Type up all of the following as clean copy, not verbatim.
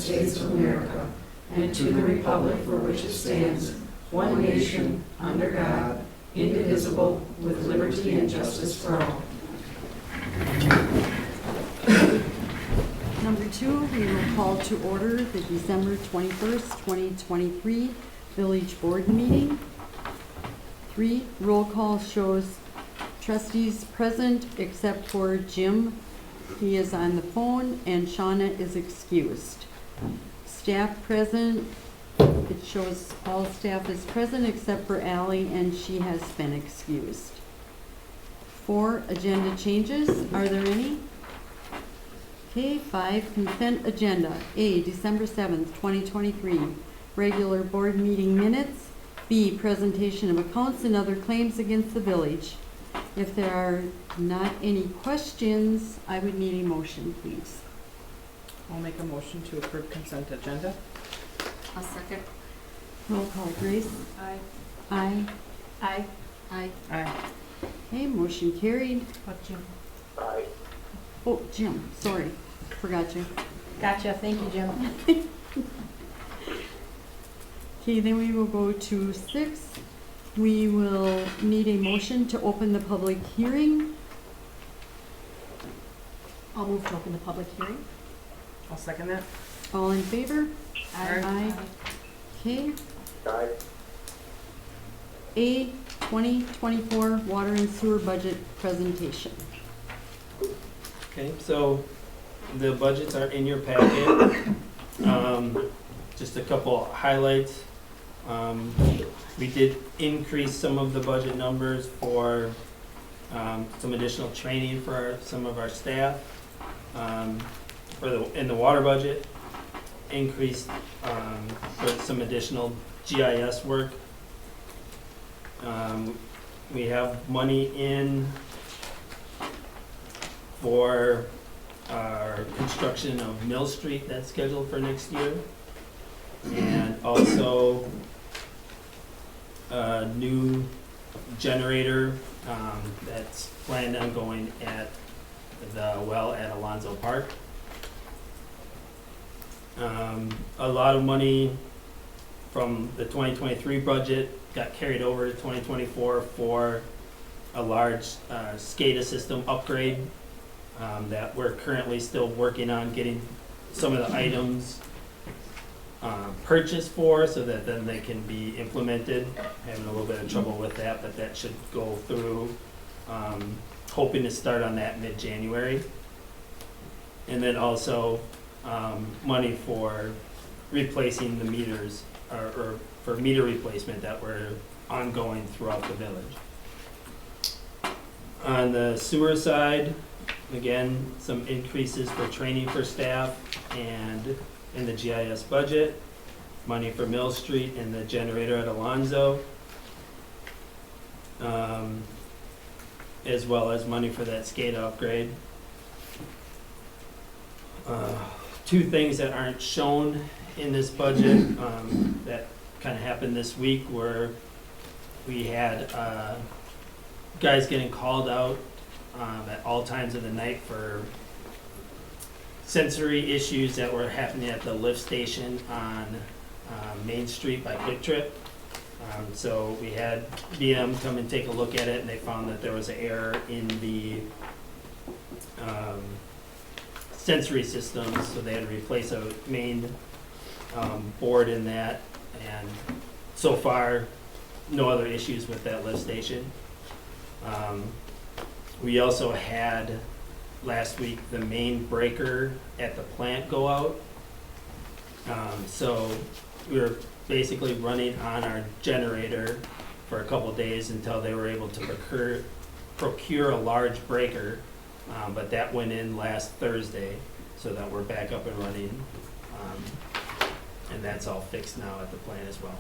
States of America and to the republic for which it stands, one nation, under God, indivisible, with liberty and justice for all. Number 2, we will call to order the December 21st, 2023 Village Board meeting. 3, roll call shows trustees present except for Jim. He is on the phone, and Shauna is excused. Staff present, it shows all staff is present except for Ally, and she has been excused. 4, agenda changes. Are there any? Okay, 5, consent agenda. A, December 7th, 2023, regular board meeting minutes. B, presentation of accounts and other claims against the village. If there are not any questions, I would need a motion, please. I'll make a motion to approve consent agenda. I'll second. Roll call, Grace. Aye. Aye. Aye. Aye. Aye. Okay, motion carried. What, Jim? Aye. Oh, Jim, sorry, forgot you. Gotcha. Thank you, Jim. Okay, then we will go to 6. We will need a motion to open the public hearing. I'll move to open the public hearing. I'll second that. All in favor? Aye. Okay. Aye. A, 2024 water and sewer budget presentation. Okay, so the budgets are in your packet. Just a couple highlights. We did increase some of the budget numbers for some additional training for some of our staff. In the water budget, increased for some additional GIS work. We have money in for our construction of Mill Street that's scheduled for next year. And also a new generator that's planned on going at the well at Alonzo Park. A lot of money from the 2023 budget got carried over to 2024 for a large SCADA system upgrade that we're currently still working on getting some of the items purchased for, so that then they can be implemented. Having a little bit of trouble with that, but that should go through. Hoping to start on that mid-January. And then also money for replacing the meters, or for meter replacement that were ongoing throughout the village. On the sewer side, again, some increases for training for staff and in the GIS budget, money for Mill Street and the generator at Alonzo, as well as money for that SCADA upgrade. 2 things that aren't shown in this budget that kind of happened this week were we had guys getting called out at all times of the night for sensory issues that were happening at the lift station on Main Street by Quick Trip. So we had BM come and take a look at it, and they found that there was an error in the sensory system, so they had to replace a main board in that, and so far no other issues with that lift station. We also had last week the main breaker at the plant go out, so we were basically running on our generator for a couple days until they were able to procure a large breaker, but that went in last Thursday, so that we're back up and running, and that's all fixed now at the plant as well.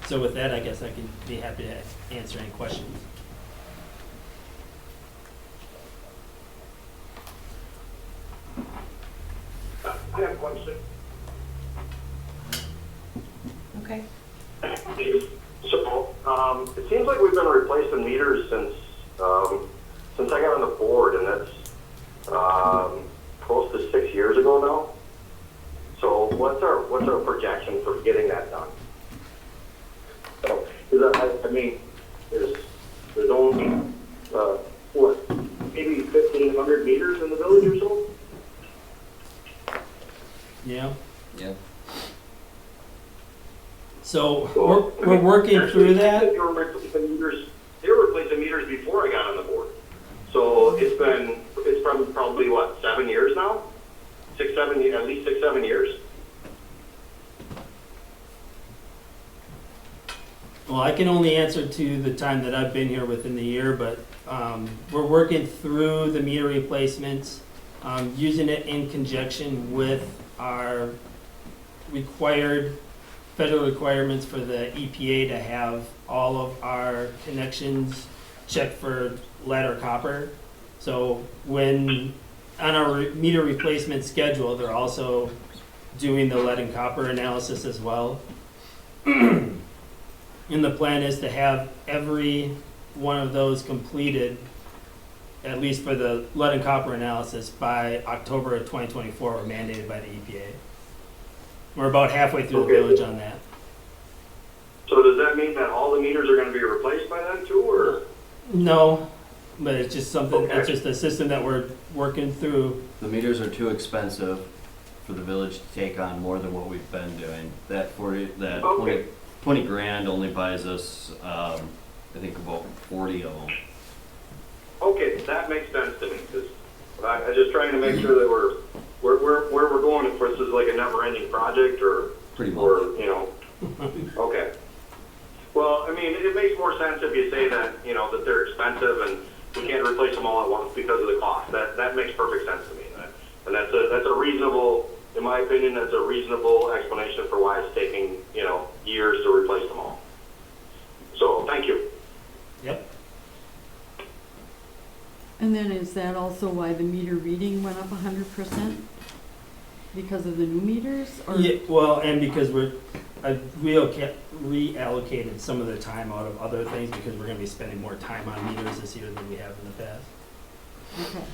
So with that, I guess I can be happy to answer any questions. I have a question. Okay. So, it seems like we've been replacing meters since I got on the board, and that's close to 6 years ago what's our projection for getting that done? So, 'cause I mean, there's only, what, maybe 1,500 meters in the village or so? Yeah. Yeah. So So, I we're mean, working actually, through that. They were replacing meters before I got on the board. So it's probably what, 7 years now? 6, 7, at least 6, 7 years? Well, I can only answer to the time that I've been here within the year, but we're working through the meter replacements, using it in conjunction with our federal requirements for the EPA to have all of our connections checked for lead or copper. So when, on our meter replacement schedule, they're also doing the lead and copper analysis as well. And the plan is to have every one of those completed, at least for the lead and copper analysis, by October of 2024, or mandated by the EPA. We're about halfway through the Okay. village on that. So does that mean that all the meters are gonna be replaced by then too, or? No, but it's just something, Okay. it's just a system that we're working through. The meters are too expensive for the village to take on more than what we've been doing. That 20 grand only buys us, I think about 40 of them. Okay, that makes sense to me, because I'm just trying to make sure that where we're going, if this is like a never-ending project, or, Pretty much. or, you know, okay. Well, I mean, it makes more sense if you say that, you know, that they're expensive and we can't replace them all at once because of the cost. That makes perfect sense to me. And that's a reasonable, in my opinion, that's a reasonable explanation for why it's taking, you know, years to replace them all. So, thank you. Yep. And then is that also why the meter reading went up 100%? Because of the new meters? Or Yeah, well, and because I reallocated some of the time out of other things because we're gonna be spending more time on meters this year than we have in the past. Okay.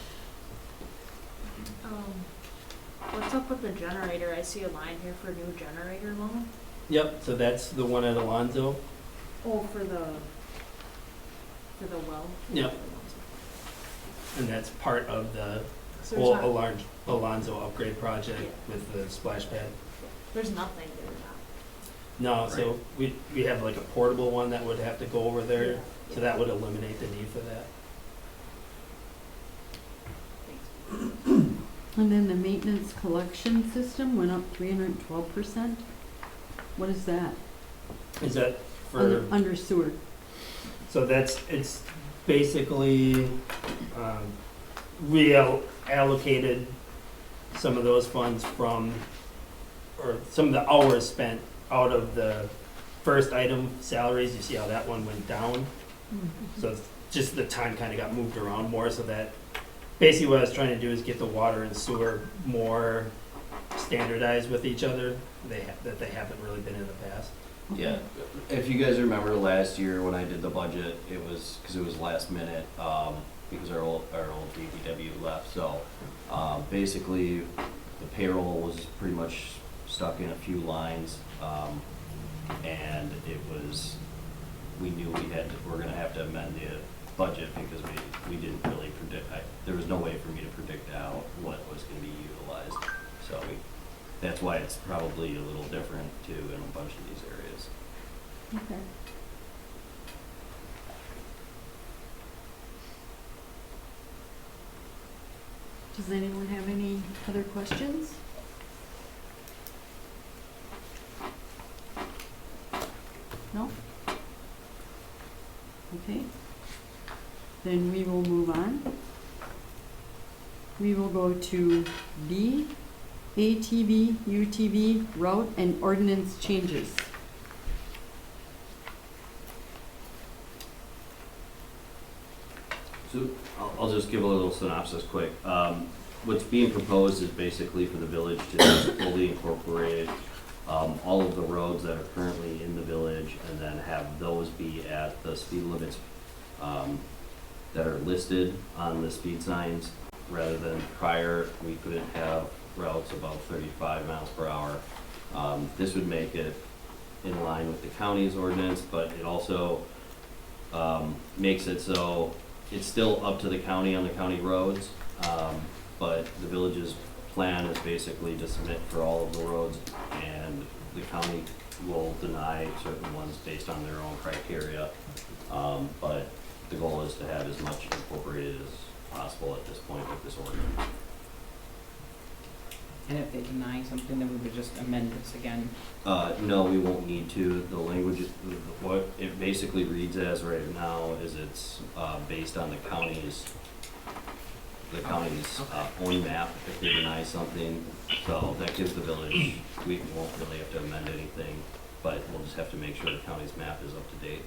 What's up with the generator? I see a line here for new generator loan. Yep, so that's the one at Alonzo. Oh, for the well. Yep. And that's part of the So whole there's, Alonzo upgrade project with the splash pad. there's nothing there No, so we have like a portable one that would have to go over there, Yeah. so that would eliminate the need for that. And then the maintenance collection system went up 312%. What is that? Is that for, Under sewer. so it's basically reallocated some of those funds from, or some of the hours spent out of the first item salaries. You see how that one went down? So it's just the time kind of got moved around more, so that basically what I was trying to do is get the water and sewer more standardized with each other, that they haven't really been in the past. Yeah, if you guys remember last year when I did the budget, it was, because it was last minute, because our old DPW left, so, basically, the payroll was pretty much stuck in a few lines, and it was, we knew we're gonna have to amend the budget because we didn't really predict, there was no way for me to predict out what was gonna be utilized, so that's why it's probably a little different too in a bunch of these areas. Okay. Does anyone have any other questions? No? Okay. Then we will move on. We will go to B, ATV, UTV, route and ordinance changes. So I'll just give a little synopsis quick. What's being proposed is basically for the village to just fully incorporate all of the roads that are currently in the village and then have those be at the speed limits that are listed on the speed signs, rather than prior, we couldn't have routes above 35 miles per hour. This would make it in line with the county's ordinance, but it also makes it so it's still up to the county on the county roads, but the village's plan is basically to submit for all of the roads, and the county will deny certain ones based on their own criteria. But the goal is to have as much incorporated as possible at this point with this ordinance. And if they deny something, then we would just amend this again. No, we won't need to. The language, what it basically reads as right now is it's based on the county's own map if they deny something. So that gives the village, we won't really have to amend anything, but we'll just have to make sure the county's map is up to date.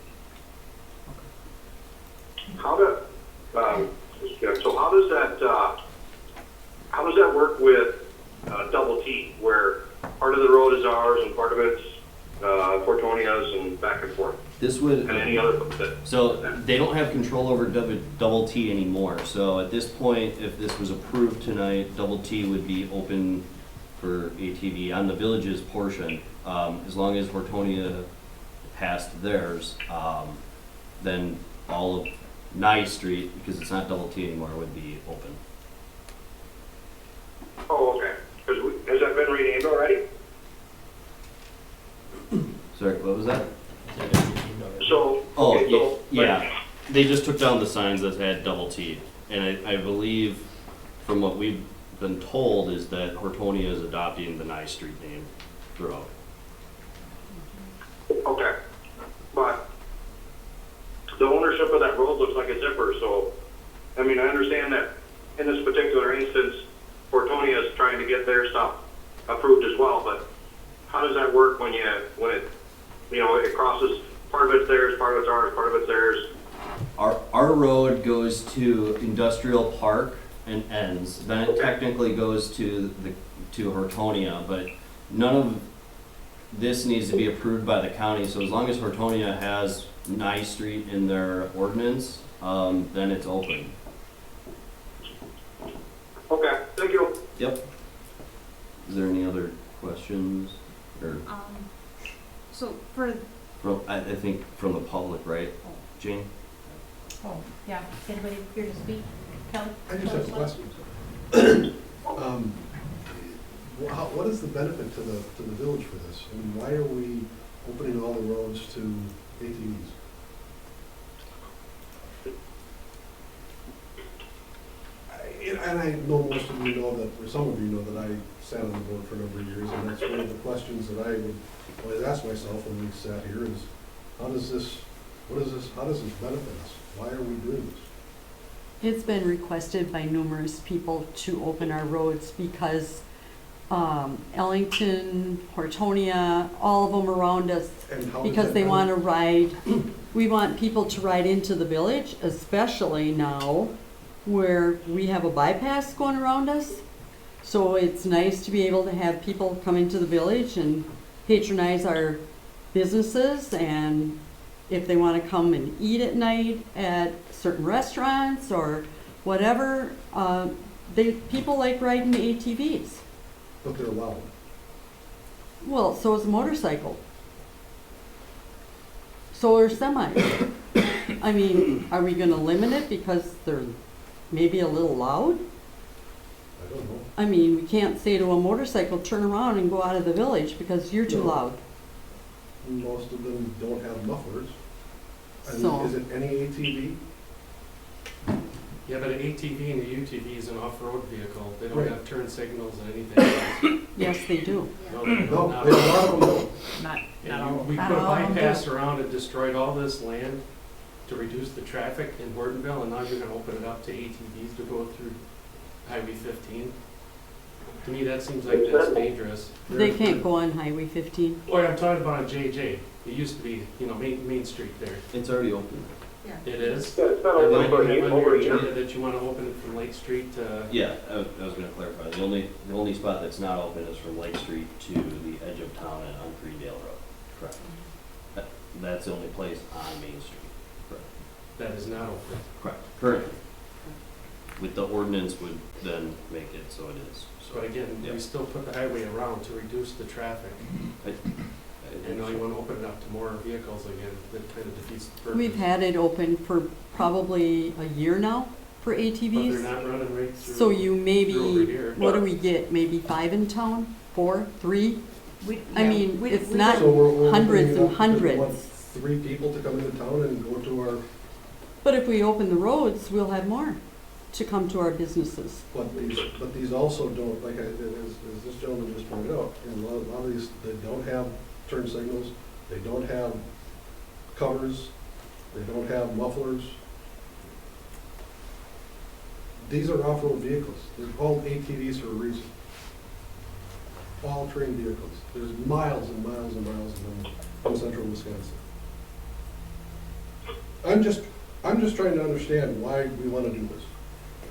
So how does that work with double T, where part of the road is ours and part of it's Fortonia's and back and forth? This would, And any other, so they don't have control over double T anymore. So at this point, if this was approved tonight, double T would be open for ATV on the village's portion. As long as Hortonia passed theirs, then all of Nye Street, because it's not double T anymore, would be open. oh, okay. Has that been renamed already? Sorry, what was that? So, Oh, okay, so, yeah. They just took down the signs that had double T. And I believe, from what we've been told, is that Hortonia is adopting the Nye Street name throughout. Okay, but the ownership of that road looks like a zipper, so, I mean, I understand that in this particular instance, Fortonia is trying to get their stuff approved as well, but how does that work when it crosses, part of it's theirs, part of it's ours, part of it's theirs? Our road goes to Industrial Park and ends. Then it technically goes to Hortonia, but none of this needs to be approved by the county. So as long as Hortonia has Nye Street in their ordinance, then it's open. Okay, thank you. Yep. Is there any other questions? Or So for, I think from the public, right, Jane? Oh, yeah. Is anybody here to speak? Kelly? I just have a question. What is the benefit to the village for this? I mean, why are we opening all the roads to ATVs? And I know most of you know that, or some of you know that I sat on the board for a number of years, and that's one of the questions that I would always ask myself when we sat here is, how does this benefit us? Why are we doing this? It's been requested by numerous people to open our roads because Ellington, Hortonia, all of them around us, And how does because that they want to benefit- ride. We want people to ride into the village, especially now where we have a bypass going around us. So it's nice to be able to have people come into the village and patronize our businesses, and if they want to come and eat at night at certain restaurants or whatever, people like riding ATVs. But they're allowed. Well, so is a motorcycle. So are semis. I mean, are we gonna limit it because they're maybe a little loud? I don't know. I mean, we can't say to a motorcycle, turn around and go out of the village because you're too No. loud. Most of them don't have mufflers. I mean, So- is it any ATV? Yeah, but an ATV and a UTV is an off-road vehicle. They don't Right. have turn signals and anything else. Yes, they do. No, they don't. No, Not a all. lot of them don't. Not Yeah, all. we Not put a all of them bypass do. around and destroyed all this land to reduce the traffic in Hortonville, and now you're gonna open it up to ATVs to go through Highway 15. To me, that seems like that's dangerous. They can't go on Highway 15. Or I'm talking about on JJ. It used to be, Main Street there. It's already open. It is? Yeah, it's been And open then for you have on over your a year. agenda that you wanna open it from Lake Street to, Yeah, I was gonna clarify. The only spot that's not open is from Lake Street to the edge of town and on Creedale Road. Correct. That's the only place on Main Street. Correct. that is not open. Correct. Currently. with the ordinance would then make it so it is. But again, Yeah. we still put the highway around to reduce the traffic. And now you want to open it up to more vehicles again, that kind of defeats the purpose. We've had it open for probably a year now for But they're ATVs. not running right through. So you through over maybe, here. what do we get, maybe 5 in town, 4, 3? I mean, it's So not, we're hundreds opening it and up because we want hundreds. 3 people to come into town and go to our, but if we open the roads, we'll have more to come to our businesses. but these also don't, like as this gentleman just pointed out, and a lot of these, they don't have turn signals, they don't have covers, they don't have mufflers. These are off-road vehicles. They're called ATVs for a reason. All terrain vehicles. There's miles and miles and miles of them in central Wisconsin. I'm just trying to understand why we want to do this.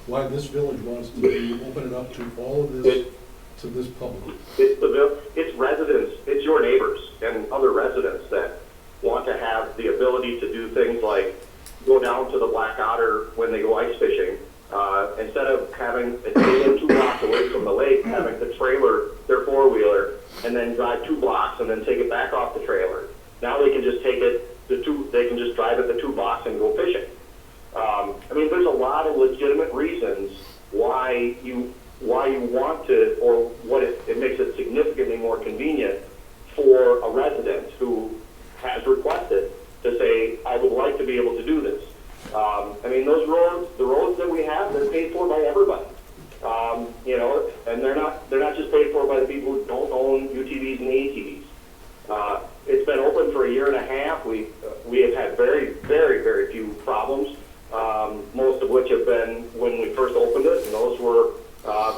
Why this village wants to open it up to all of this, to this public. It's residents, it's your neighbors and other residents that want to have the ability to do things like go down to the Black Otter when they go ice fishing. Instead of having it stay in 2 blocks away from the lake, having the trailer, their 4-wheeler, and then drive 2 blocks and then take it back off the trailer. Now they can just take it, they can just drive it the 2 blocks and go fishing. I mean, there's a lot of legitimate reasons why you want to, or what it makes it significantly more convenient for a resident who has requested to say, I would like to be able to do this. I mean, the roads that we have, they're paid for by everybody. You know, and they're not just paid for by the people who don't own UTVs and ATVs. It's been open for a year and a half. We have had very, very, very few problems. Most of which have been when we first opened it, and those were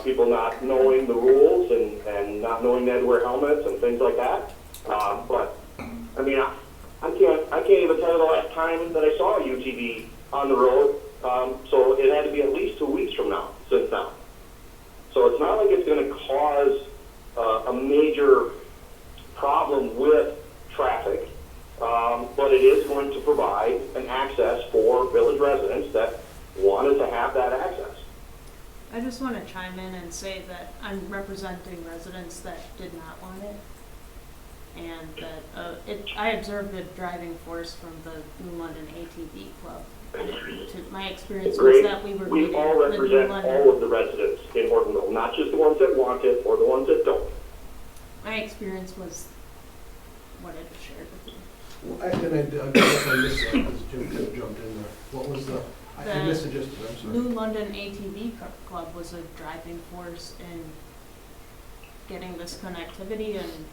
people not knowing the rules and not knowing they had to wear helmets and things like that. But I mean, I can't even tell you the last time that I saw a UTV on the road. So it had to be at least 2 weeks since now. So it's not like it's going to cause a major problem with traffic, but it is going to provide an access for village residents that wanted to have that access. I just want to chime in and say that I'm representing residents that did not want it. And that I observed the driving force from the New London ATV Club. My experience was that we were meeting all the New represent London. all of the residents in Hortonville, not just the ones that want it or the ones that don't. My experience was what I just shared with you. Well, I guess I missed that, because Jim kind of jumped in there. What was I missed it just, I'm sorry. New London ATV Club was a driving force in getting this connectivity, and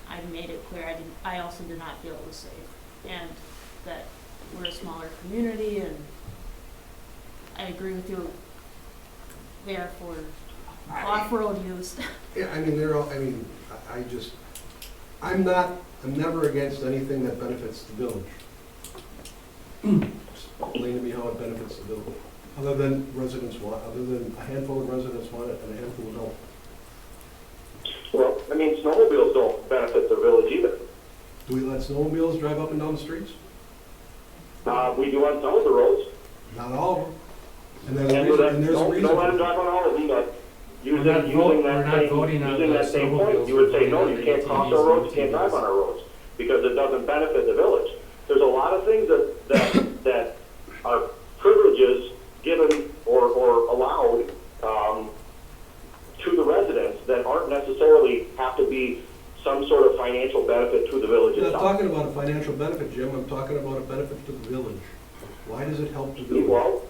I made it clear I also did not feel it was safe, and that we're a smaller community, and I agree with you. They are for off-road use. Yeah, I mean, I'm never against anything that benefits the village. Explain to me how it benefits the village, other than a handful of residents want it and a handful don't. Well, I mean, snowmobiles don't benefit the village either. Do we let snowmobiles drive up and down the streets? We do on some of the roads. Not all of them. And And there's a reason. don't let them drive on all of them, but using We're not that voting on the same point, snowmobiles, you would we're say, no, voting you on can't the cross ATVs our roads, and you can't drive UTVs. on our roads, because it doesn't benefit the village. There's a lot of things that are privileges given or allowed to the residents that aren't necessarily have to be some sort of financial benefit to the village I'm not itself. talking about a financial benefit, Jim, I'm talking about a benefit to the village. Why does it help the village? Well,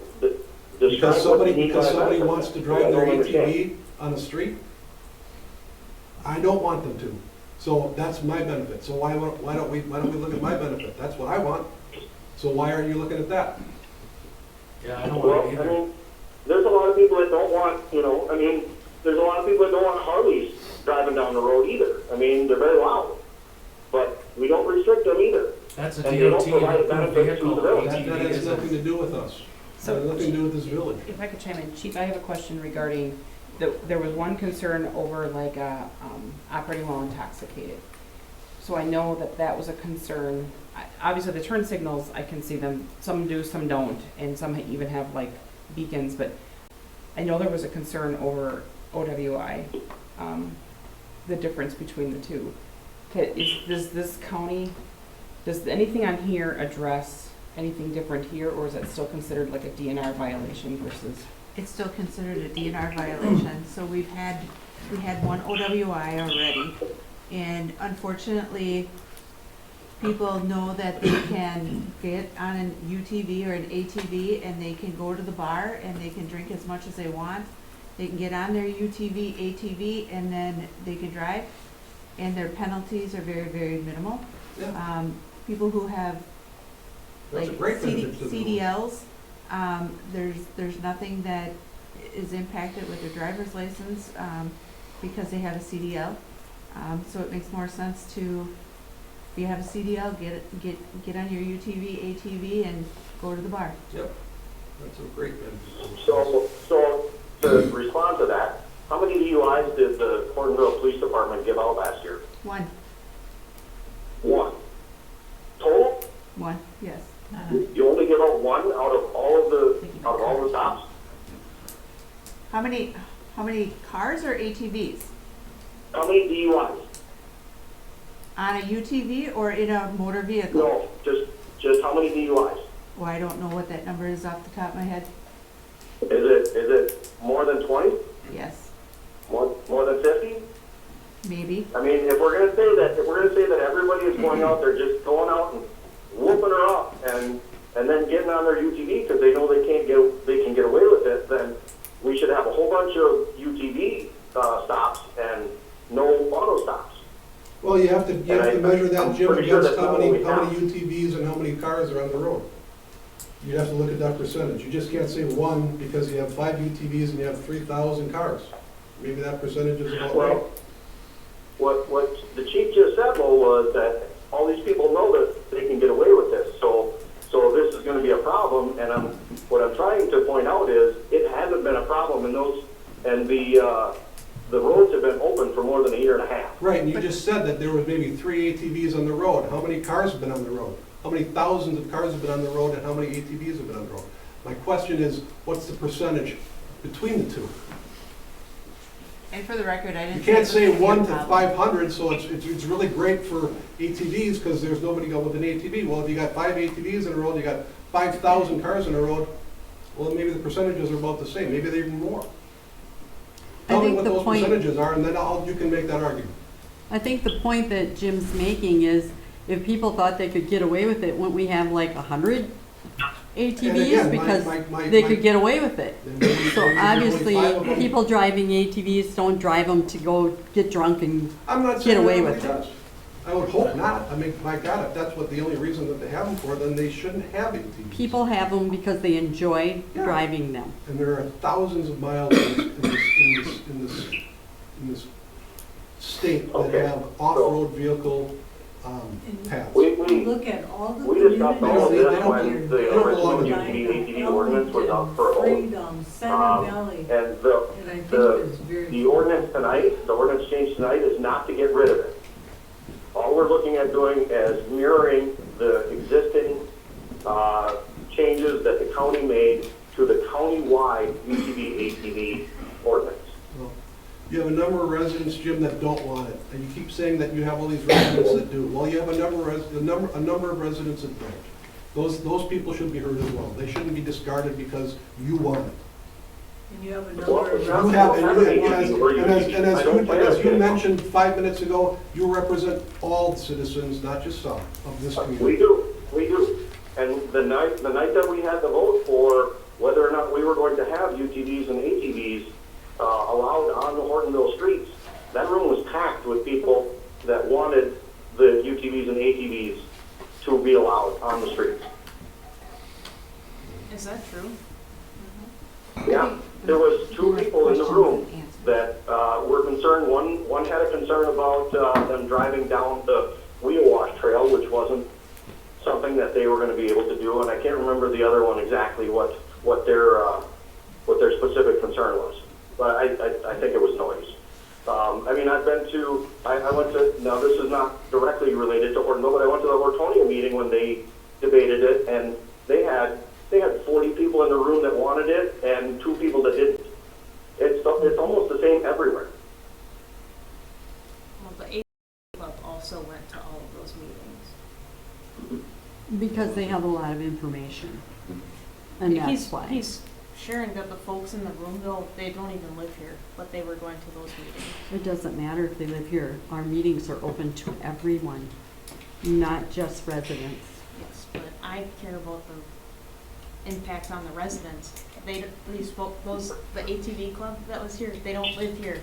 Because somebody benefit. wants to I drive their don't understand. ATV on the street? I don't want them to. So that's my benefit. So why don't we look at my benefit? That's what I want. So why aren't you looking at that? Yeah, I don't Well, want it I either. mean, there's a lot of people that don't want, there's a lot of people that don't want Harleys driving down the road either. I mean, they're very loud. But we don't restrict them either. That's a and they don't DOT provide a approved benefit to vehicle. the village. That ATV has is nothing a, to do with us. That has nothing to do with this village. If I could chime in, Chief, I have a question regarding, there was one concern over like operating while intoxicated. So I know that was a concern. Obviously, the turn signals, I can see them, some do, some don't, and some even have like beacons, but I know there was a concern over OWI, the difference between the two. Does this county, does anything on here address anything different here, or is it still considered like a DNR violation versus? It's still considered a DNR violation, so we had one OWI already. And unfortunately, people know that they can get on an UTV or an ATV and they can go to the bar and they can drink as much as they want. They can get on their UTV, ATV, and then they can drive, and their penalties are very, very minimal. Yeah. People who have That's a like great benefit to the CDLs, there's nothing that is impacted with their driver's license, because they have a CDL. So it makes more sense to, if you have a CDL, get on your UTV, ATV, and go to the bar. Yep, that's a great benefit. So to respond to that, how many DUIs did the Hortonville Police Department give out last year? One, Total? yes. You only give out one out of all the stops? How many cars or ATVs? How many DUIs? On a UTV or in a motor vehicle? No, just how many DUIs? Well, I don't know what that number is off the top of my head. Is it more than 20? Yes, More than 50? maybe. I mean, if we're gonna say that everybody is going out there just going out and whooping her up and then getting on their UTV because they know they can get away with it, then we should have a whole bunch of UTV stops and no auto stops. Well, you have to measure that, I'm Jim, pretty sure against that's how not many what we UTVs and how many cars are on the road. You have to look at that percentage. You just can't say one because you have 5 UTVs and you have 3,000 cars. Maybe that percentage is about right. Well, what the chief just said, though, was that all these people know that they can get away with this. So this is going to be a problem. And what I'm trying to point out is it hasn't been a problem in those, and the roads have been open for more than a year and a half. Right, and you just said that there was maybe 3 ATVs on the road. How many cars have been on the road? How many thousands of cars have been on the road and how many ATVs have been on the road? My question is, what's the percentage between the two? And for the record, I didn't. You can't say it was gonna 1 be a to problem. 500, so it's really great for ATVs because there's nobody going with an ATV. Well, if you got 5 ATVs in a road, you got 5,000 cars in a road, well, maybe the percentages are about the same. Maybe they're even more. I Tell me think what the those point- percentages are, and then you can make that argument. I think the point that Jim's making is if people thought they could get away with it, wouldn't we have like 100 ATVs? And again, Because my- they could get away with it. then maybe So only obviously, 5 of them. people driving ATVs don't drive them to go get drunk and I'm not get saying away everybody with it. does. I would hope not. I mean, my God, if that's what the only reason that they have them for, then they shouldn't have ATVs. People have them because they enjoy Yeah. driving them. And there are thousands of miles in this state that Okay. have off-road vehicle paths. We Look at all the discussed all of They this don't- when they the don't original belong to UTV ATV ordinance was up for a vote. Freedom, Center Valley, And and I think it's very. the ordinance tonight, the ordinance change tonight is not to get rid of it. All we're looking at doing is mirroring the existing changes that the county made to the county-wide UTV ATV ordinance. Well, you have a number of residents, Jim, that don't want it, and you keep saying that you have all these residents that do. Well, you have a number of residents that don't. Those people should be heard as well. They shouldn't be discarded because you want it. And you have a Well, number of. it's You not- have, it's not and gonna as be where you- as you mentioned 5 minutes ago, you represent all citizens, not just some, of this community. We do. And the night that we had the vote for whether or not we were going to have UTVs and ATVs allowed on the Hortonville streets, that room was packed with people that wanted the UTVs and ATVs to be allowed on the streets. Is that true? Yeah, there was 2 people in the room that were concerned. One had a concern about them driving down the wheel wash trail, which wasn't something that they were going to be able to do, and I can't remember the other one exactly what their specific concern was. But I think it was noise. I mean, I went to, now this is not directly related to Hortonville, but I went to the Hortonia meeting when they debated it, and they had they had 40 people in the room that wanted it and 2 people that didn't. It's almost the same everywhere. Well, the ATV club also went to all of those meetings. Because they have a lot of information. And that's why. He's sharing that the folks in the room, though, they don't even live here, but they were going to those meetings. It doesn't matter if they live here. Our meetings are open to everyone, not just residents. Yes, but I care about the impact on the residents. The ATV club that was here, they don't live here.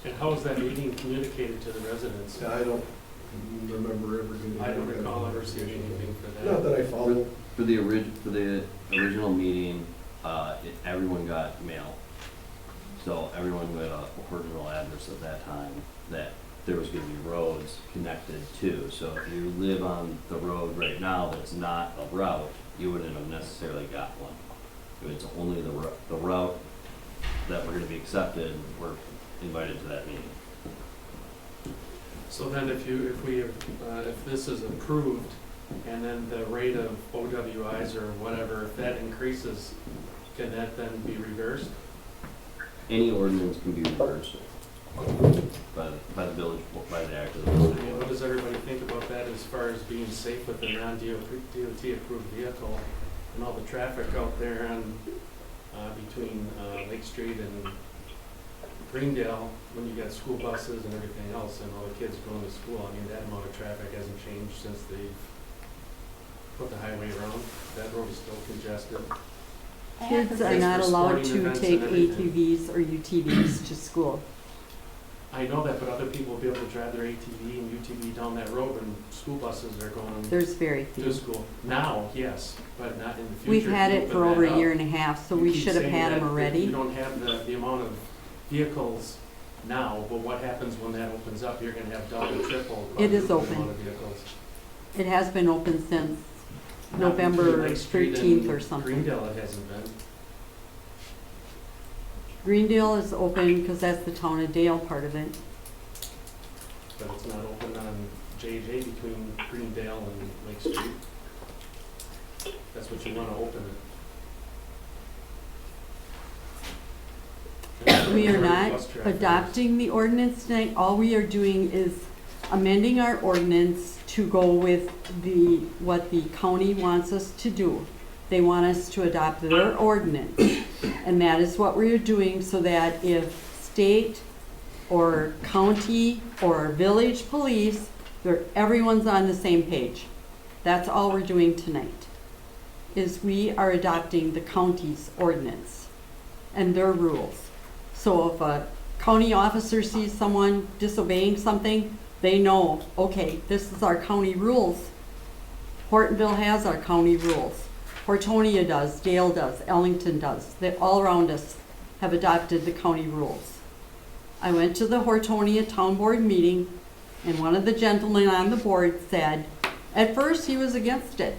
And how is that meeting communicated to the residents? I don't remember ever doing. I don't recall ever seeing anything for that. Not that I follow. For the original meeting, everyone got mail. So everyone got a Hortonville address at that time that there was gonna be roads connected to. So if you live on the road right now that's not a route, you wouldn't have necessarily got one. It's only the route that we're gonna be accepted, we're invited to that meeting. So then if this is approved, and then the rate of OWIs or whatever, if that increases, can that then be reversed? Any ordinance can be reversed by the village, by the act of the I mean, village. what does everybody think about that as far as being safe with a non-DOT approved vehicle and all the traffic out there on, between Lake Street and Greendale, when you got school buses and everything else and all the kids going to school? I mean, that amount of traffic hasn't changed since they've put the highway around. That road is still congested. Kids are It's not for allowed sporting to events take and everything. ATVs or UTVs to school. I know that, but other people will be able to drive their ATV and UTV down that road when school buses are going There's very to few. school. Now, yes, but not in the future. We've had If you it for open over that a year up, and a half, so you we keep should have saying had them that You already. don't have the amount of vehicles now, but what happens when that opens up? You're gonna have double, triple, It is quadruple the open. amount of vehicles. It has been open since Not between November Lake Street 13th and or something. Greendale, it hasn't been. Greendale is open because that's the town of Dale part of it. But it's not open on JJ between Greendale and Lake Street. That's what you wanna open it. We are Where not bus traffic is. adopting the ordinance tonight. All we are doing is amending our ordinance to go with what the county wants us to do. They want us to adopt their ordinance. And that is what we're doing so that if state or county or village police, everyone's on the same page. That's all we're doing tonight, is we are adopting the county's ordinance and their rules. So if a county officer sees someone disobeying something, they know, okay, this is our county rules. Hortonville has our county rules. Hortonia does, Dale does, Ellington does. They all around us have adopted the county rules. I went to the Hortonia Town Board meeting, and one of the gentlemen on the board said, at first he was against it.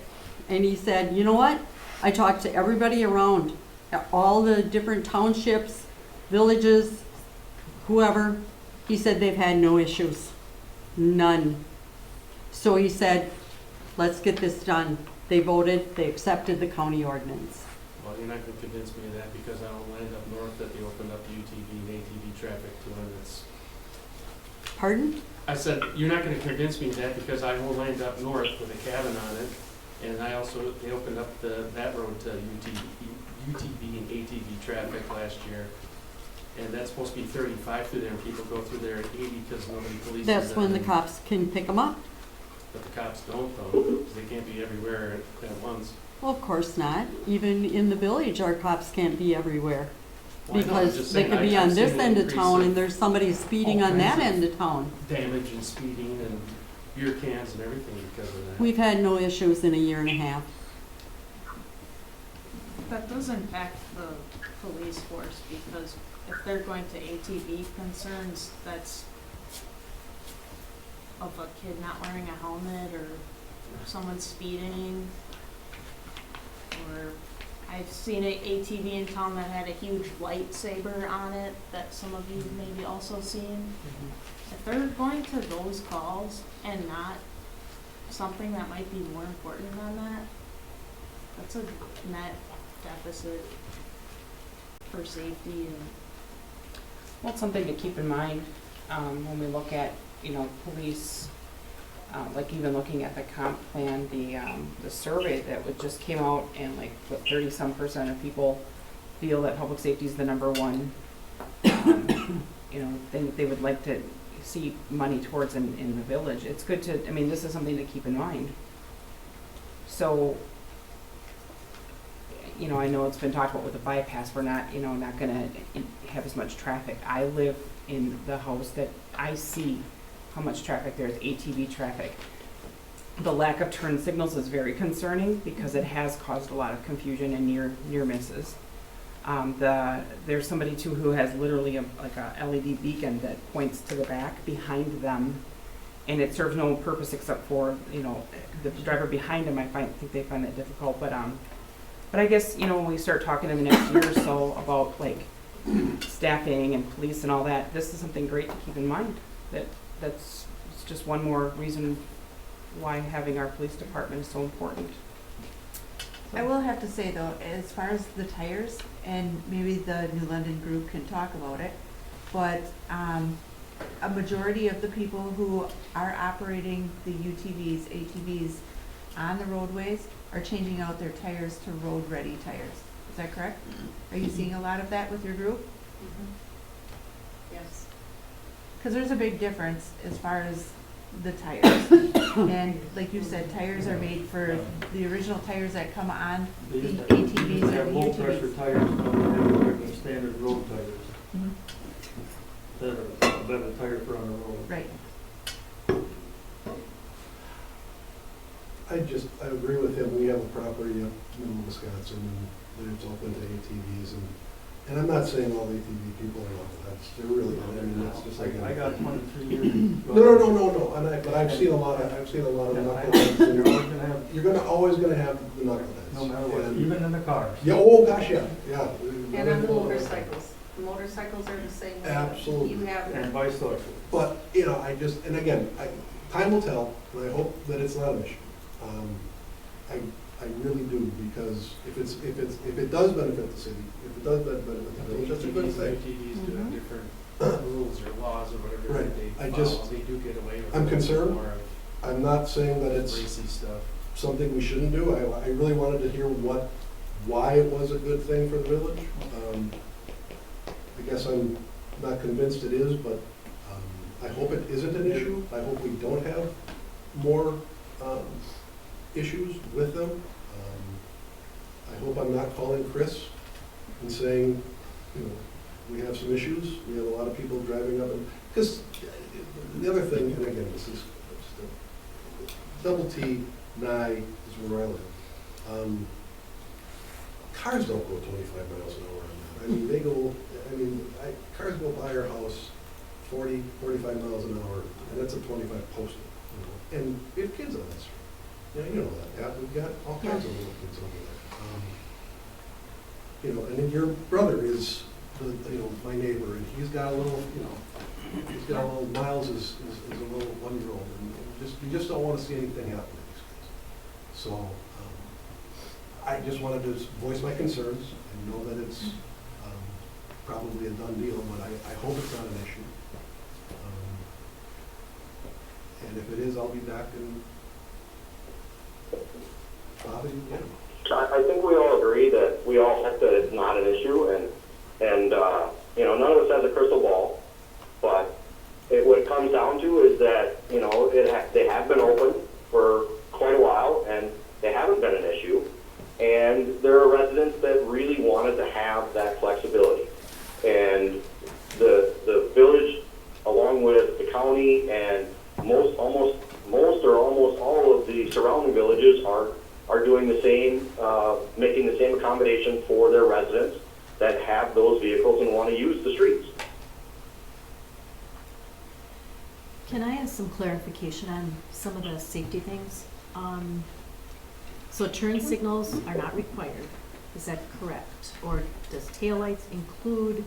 And he said, you know what? I talked to everybody around, all the different townships, villages, whoever. He said they've had no issues, none. So he said, let's get this done. They voted, they accepted the county ordinance. Well, you're not gonna convince me of that because I don't land up north that they opened up UTV and ATV traffic to them. It's, Pardon? I said, you're not gonna convince me of that because I will land up north with a cabin on it. And they opened up that road to UTV and ATV traffic last year. And that's supposed to be 35 through there and people go through there at 80 because nobody polices them. That's when the cops can pick them up. But the cops don't though, because they can't be everywhere at once. Well, of course not. Even in the village, our cops can't be everywhere. Well, I know, I'm Because just they saying, could be I've on this seen an end of increase town of and there's somebody speeding all on that kinds of end of town. damage and speeding and beer cans and everything because of that. We've had no issues in a year and a half. That does impact the police force because if they're going to ATV concerns, that's of a kid not wearing a helmet or someone speeding. Or I've seen an ATV in town that had a huge lightsaber on it that some of you maybe also seen. If they're going to those calls and not something that might be more important than that, that's a net deficit for safety and Well, it's something to keep in mind, when we look at, police, like even looking at the comp plan, the survey that just came out, and like, what, 30-some% of people feel that public safety is the number one, thing that they would like to see money towards in the village. It's good to, this is something to keep in mind. So, I know it's been talked about with the bypass, we're not, not gonna have as much traffic. I live in the house that I see how much traffic there is, ATV traffic. The lack of turn signals is very concerning because it has caused a lot of confusion and near misses. There's somebody too who has literally a LED beacon that points to the back behind them, and it serves no purpose except for, the driver behind them. I think they find that difficult, but I guess, when we start talking in the next year or so about like staffing and police and all that, this is something great to keep in mind. It's just one more reason why having our police department is so important. I will have to say though, as far as the tires, and maybe the New London group can talk about it, but a majority of the people who are operating the UTVs, ATVs on the roadways are changing out their tires to road-ready tires. Is that correct? Are you seeing a lot of that with your group? yes. Because there's a big difference as far as the tires. And like you said, tires are made for the original tires that come on the ATVs They have and the low pressure UTVs. tires, now they have regular standard road tires, Mhm. that are a better tire for on the road. Right. I agree with him. We have a property up in Wisconsin, and it's open to ATVs, and I'm not saying all ATV people are knuckleheads. They're really not. I mean, that's just like I got anything. 23 years. No. But I've seen a lot of knuckleheads. You're always gonna have, You're always gonna have the knuckleheads. no matter what, And- even in the cars. Yeah, oh gosh, yeah. And on the motorcycles. The motorcycles are the same way. Absolutely. You have And that. bicycles. But, and again, time will tell, and I hope that it's not an issue. I really do, because if it does benefit the city, if it does benefit the village, that's a good thing. ATVs do have different rules or laws or whatever Right. that I they just- follow. They do get away with. I'm a little bit concerned. more of I'm not saying that it's racy stuff. something we shouldn't do. I really wanted to hear why it was a good thing for the village. I guess I'm not convinced it is, but I hope it isn't an issue. I hope we don't have more issues with them. I hope I'm not calling Chris and saying, we have some issues. We have a lot of people driving up, because the other thing, and again, this is double T, Nye is where I live. Cars don't go 25 miles an hour on that. Cars go by our house 40, 45 miles an hour, and that's a 25 posted. And we have kids on that street. You know that, yeah, we've got all kinds of little kids over there. And then your brother is, my neighbor, and he's got a little, Miles is a little 1-year-old, and you just don't want to see anything happen to these kids. So, I just wanted to voice my concerns and know that it's probably a done deal, but I hope it's not an issue. And if it is, I'll be back and bother you again. I think we all agree that we all hope that it's not an issue, and none of us has a crystal ball, but what it comes down to is that, they have been open for quite a while, and they haven't been an issue, and there are residents that really wanted to have that flexibility. And the village, along with the county and almost all of the surrounding villages are doing the same, making the same accommodation for their residents that have those vehicles and want to use the streets. Can I ask some clarification on some of the safety things? So turn signals are not required, is that correct? Or does taillights include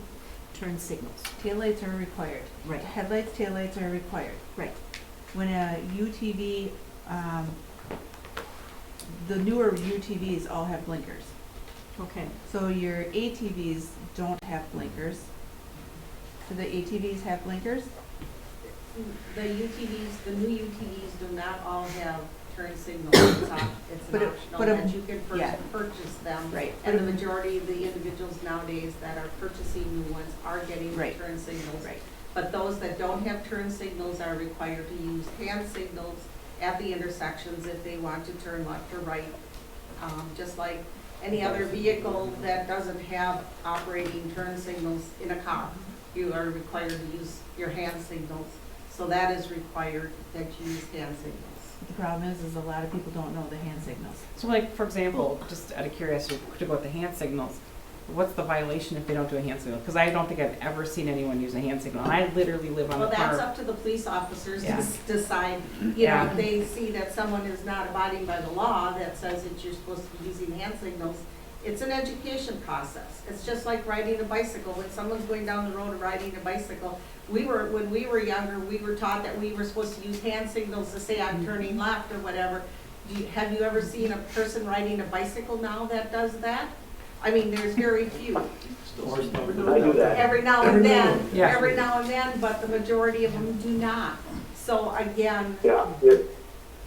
turn signals? Taillights are required. Right. Headlights, taillights are required. Right. When a UTV the newer UTVs all have blinkers. Okay, So your ATVs don't have blinkers. Do the ATVs have blinkers? The UTVs, the new UTVs do not all have turn signals. It's But an it- optional but it- that you can yeah. purchase them. Right. And the majority of the individuals nowadays that are purchasing new ones are getting the Right. turn signals. Right. But those that don't have turn signals are required to use hand signals at the intersections if they want to turn left or right. Just like any other vehicle that doesn't have operating turn signals in a car, you are required to use your hand signals. So that is required that you use hand signals. The problem is a lot of people don't know the hand signals. So like, for example, just out of curiosity, to go with the hand signals, what's the violation if they don't do a hand signal? Because I don't think I've ever seen anyone use a hand signal, and I literally live on Well, the that's car. up to the police officers to Yeah. decide, you Yeah. know, if they see that someone is not abiding by the law that says that you're supposed to be using hand signals. It's an education process. It's just like riding a bicycle. When someone's going down the road and riding a bicycle, when we were younger, we were taught that we were supposed to use hand signals to say I'm turning left or whatever. Have you ever seen a person riding a bicycle now that does that? I mean, there's very few. I do that. Every now and then, Yeah. every now and then, but the majority of them do not. So again, Yeah,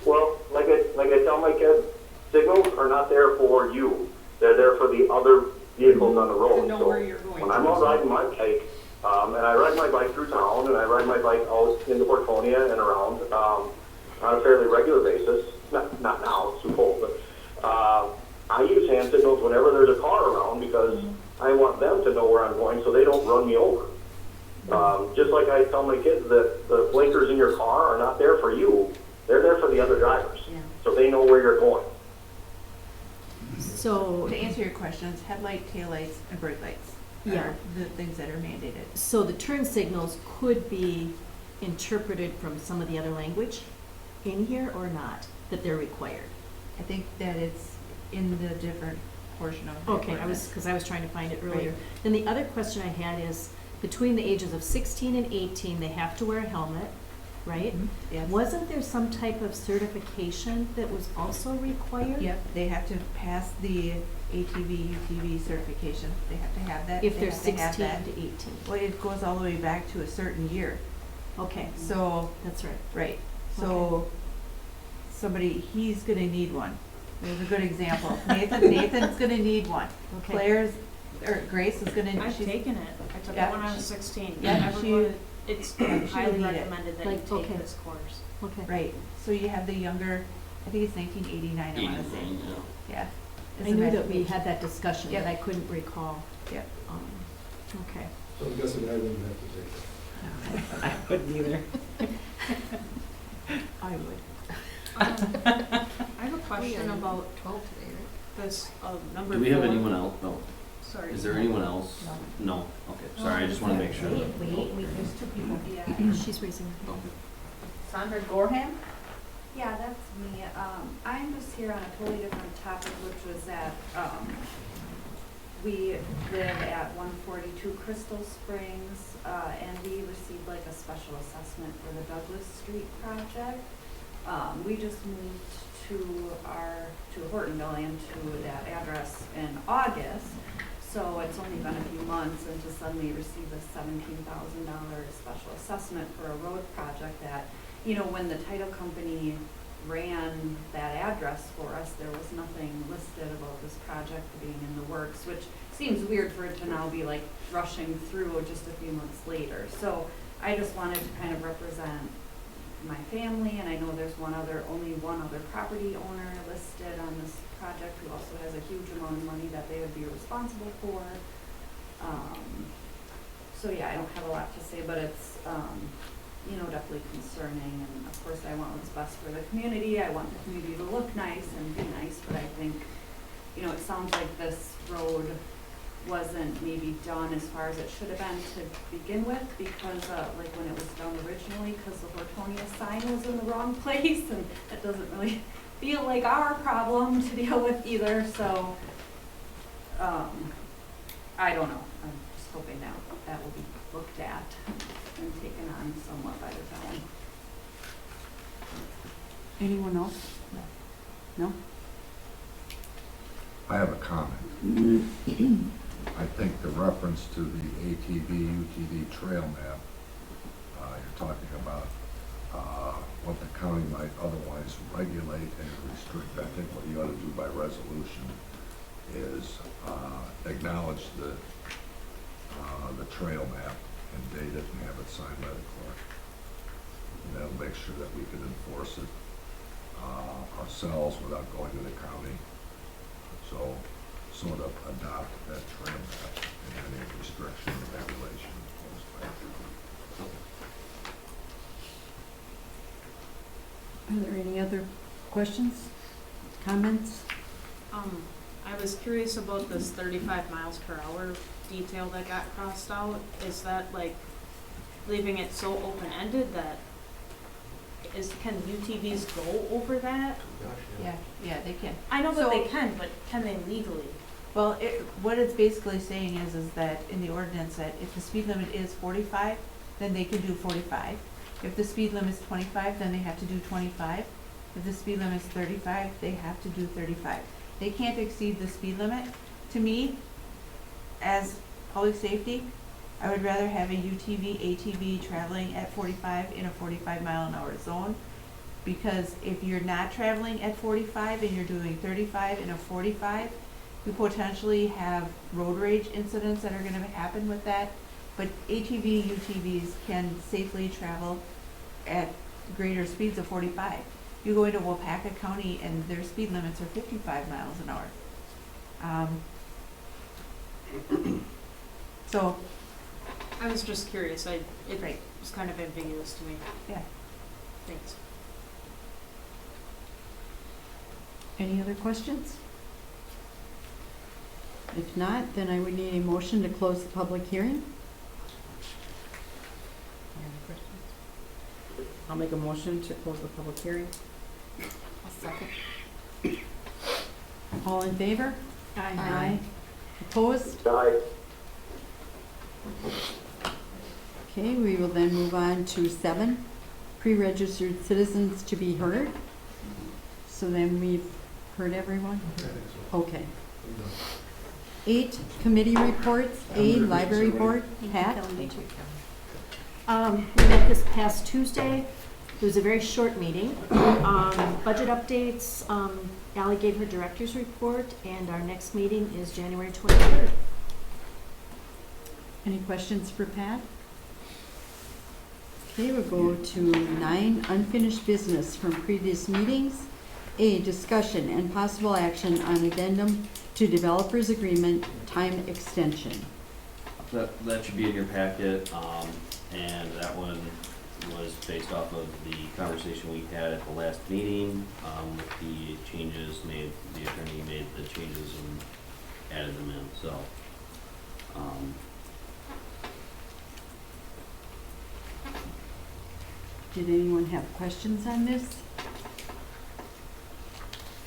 well, like I tell my kids, signals are not there for you. They're there for the other vehicles on the road. to know So where you're going. when I'm out riding my bike, and I ride my bike through town, and I ride my bike out into Hortonville and around, on a fairly regular basis, not now, it's too cold, but, I use hand signals whenever there's a car around because I want them to know where I'm going so they don't run me over. Just like I tell my kids that the blinkers in your car are not there for you, they're there for the other drivers, Yeah. so they know where you're going. so, To answer your questions, headlight, taillights, and brake lights Yeah. are the things that are mandated. so the turn signals could be interpreted from some of the other language in here or not, that they're required? I think that it's in the different portion of the Okay, ordinance. because I was trying to find it earlier. Right. Then the other question I had is, between the ages of 16 and 18, they have to wear a helmet, right? Mhm. Yes. Wasn't there some type of certification that was also required? Yep, they have to pass the ATV, UTV certification. They have to have that. If They they're have to have 16 that. to 18. Well, it goes all the way back to a certain year. Okay, So, that's right. right, so he's gonna need one. There's a good example. Nathan's gonna need one. Okay. Claire's, or Grace is gonna, I've she's, taken it. I took Yeah, it when I was she- 16. yeah, Everyone, it's highly need it. recommended that you Like, take okay. this course. Okay. right, so you have the younger, I think it's 1989, I wanna say. Yeah. It's I a knew magic that we age. had that discussion, but Yep. I couldn't recall. Yep. Okay. So I'm guessing I wouldn't have to take it. I wouldn't either. I would. I have a question about 12 today, right? this, number 4. Do we have anyone else? No. Sorry. Is there anyone else? No. Okay, sorry, I just want to make sure. that- There's two people. She's raising her hand. Sandra Gorham? Yeah, that's me. I'm just here on a totally different topic, which was that, we live at 142 Crystal Springs, and we received like a special assessment for the Douglas Street project. We just moved to Hortonville and to that address in August, so it's only been a few months, and to suddenly receive a $17,000 special assessment for a road project that, you know, when the title company ran that address for us, there was nothing listed about this project being in the works, which seems weird for it to now be like rushing through just a few months later. So I just wanted to kind of represent my family, and I know there's only one other property owner listed on this project who also has a huge amount of money that they would be responsible for. So yeah, I don't have a lot to say, but it's, you know, definitely concerning, and of course I want what's best for the community. I want the community to look nice and be nice, but I think, you know, it sounds like this road wasn't maybe done as far as it should have been to begin with, because like when it was done originally, because the Hortonia sign was in the wrong place, and it doesn't really feel like our problem to deal with either, so I don't know. I'm just hoping that will be looked at and taken on somewhat by the town. Anyone else? No? I have a comment. I think the reference to the ATV, UTV trail map, you're talking about what the county might otherwise regulate and restrict. I think what you ought to do by resolution is acknowledge the trail map and date it and have it signed by the clerk. And that'll make sure that we can enforce it ourselves without going to the county. So sort of adopt that trail map and any restriction or regulation imposed by it. Are there any other questions, comments? I was curious about this 35 miles per hour detail that got crossed out. Is that like leaving it so open-ended that can UTVs go over that? Yeah, they can. I know that So- they can, but can they legally? Well, what it's basically saying is that in the ordinance that if the speed limit is 45, then they can do 45. If the speed limit is 25, then they have to do 25. If the speed limit is 35, they have to do 35. They can't exceed the speed limit. To me, as public safety, I would rather have a UTV, ATV traveling at 45 in a 45 mile an hour zone. Because if you're not traveling at 45 and you're doing 35 in a 45, you potentially have road rage incidents that are going to happen with that. But ATV, UTVs can safely travel at greater speeds of 45. You go into Wapaka County and their speed limits are 55 miles an hour. So, I was just curious. It Right. was kind of ambiguous to me. yeah. Thanks. Any other questions? If not, then I would need a motion to close the public hearing. I'll make a motion to close the public hearing. I'll second. All in favor? Aye. Opposed? Aye. Okay, we will then move on to 7, pre-registered citizens to be heard. So then we've heard everyone? I think so. Okay. I'm done. 8, committee reports. A, library board. Pat? We met this past Tuesday. It was a very short meeting. Budget updates, Ally gave her director's report, and our next meeting is January 23rd. Any questions for Pat? Okay, we'll go to 9, unfinished business from previous meetings. A, discussion and possible action on addendum to developers agreement time extension. That should be in your packet, and that one was based off of the conversation we had at the last meeting, with the changes made, the attorney made the changes and added them in, so. Did anyone have questions on this?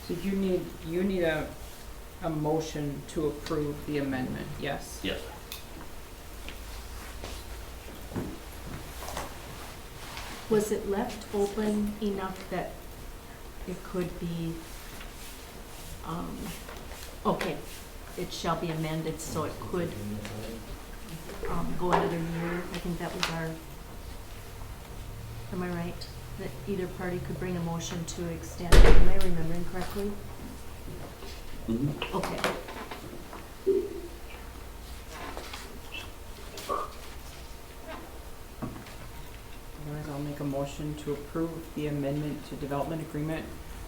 So you need a motion to approve the amendment, yes? Yes. Was it left open enough that it could be, okay, it shall be amended so it could go another year? I think that was our, am I right? That either party could bring a motion to extend it, am I remembering correctly? Mm-hmm. Okay. Otherwise, I'll make a motion to approve the amendment to development agreement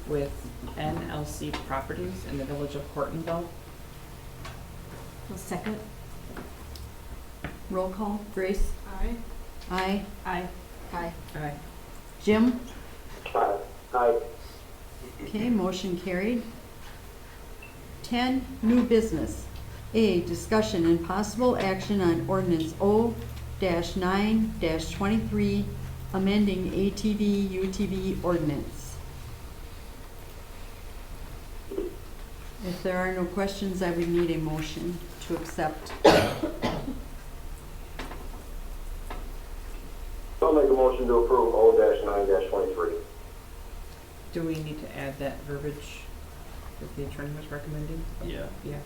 with NLC Properties in the village of Hortonville. A second? Roll call. Grace? Aye. Aye. Aye. Aye. Aye. Jim? Aye. Aye. Okay, motion carried. 10, new business. A, discussion and possible action on ordinance O-9-23, amending ATV UTV ordinance. If there are no questions, I would need a motion to accept. I'll make a motion to approve O-9-23. Do we need to add that verbiage? that the attorney was recommending? Yeah. Yeah,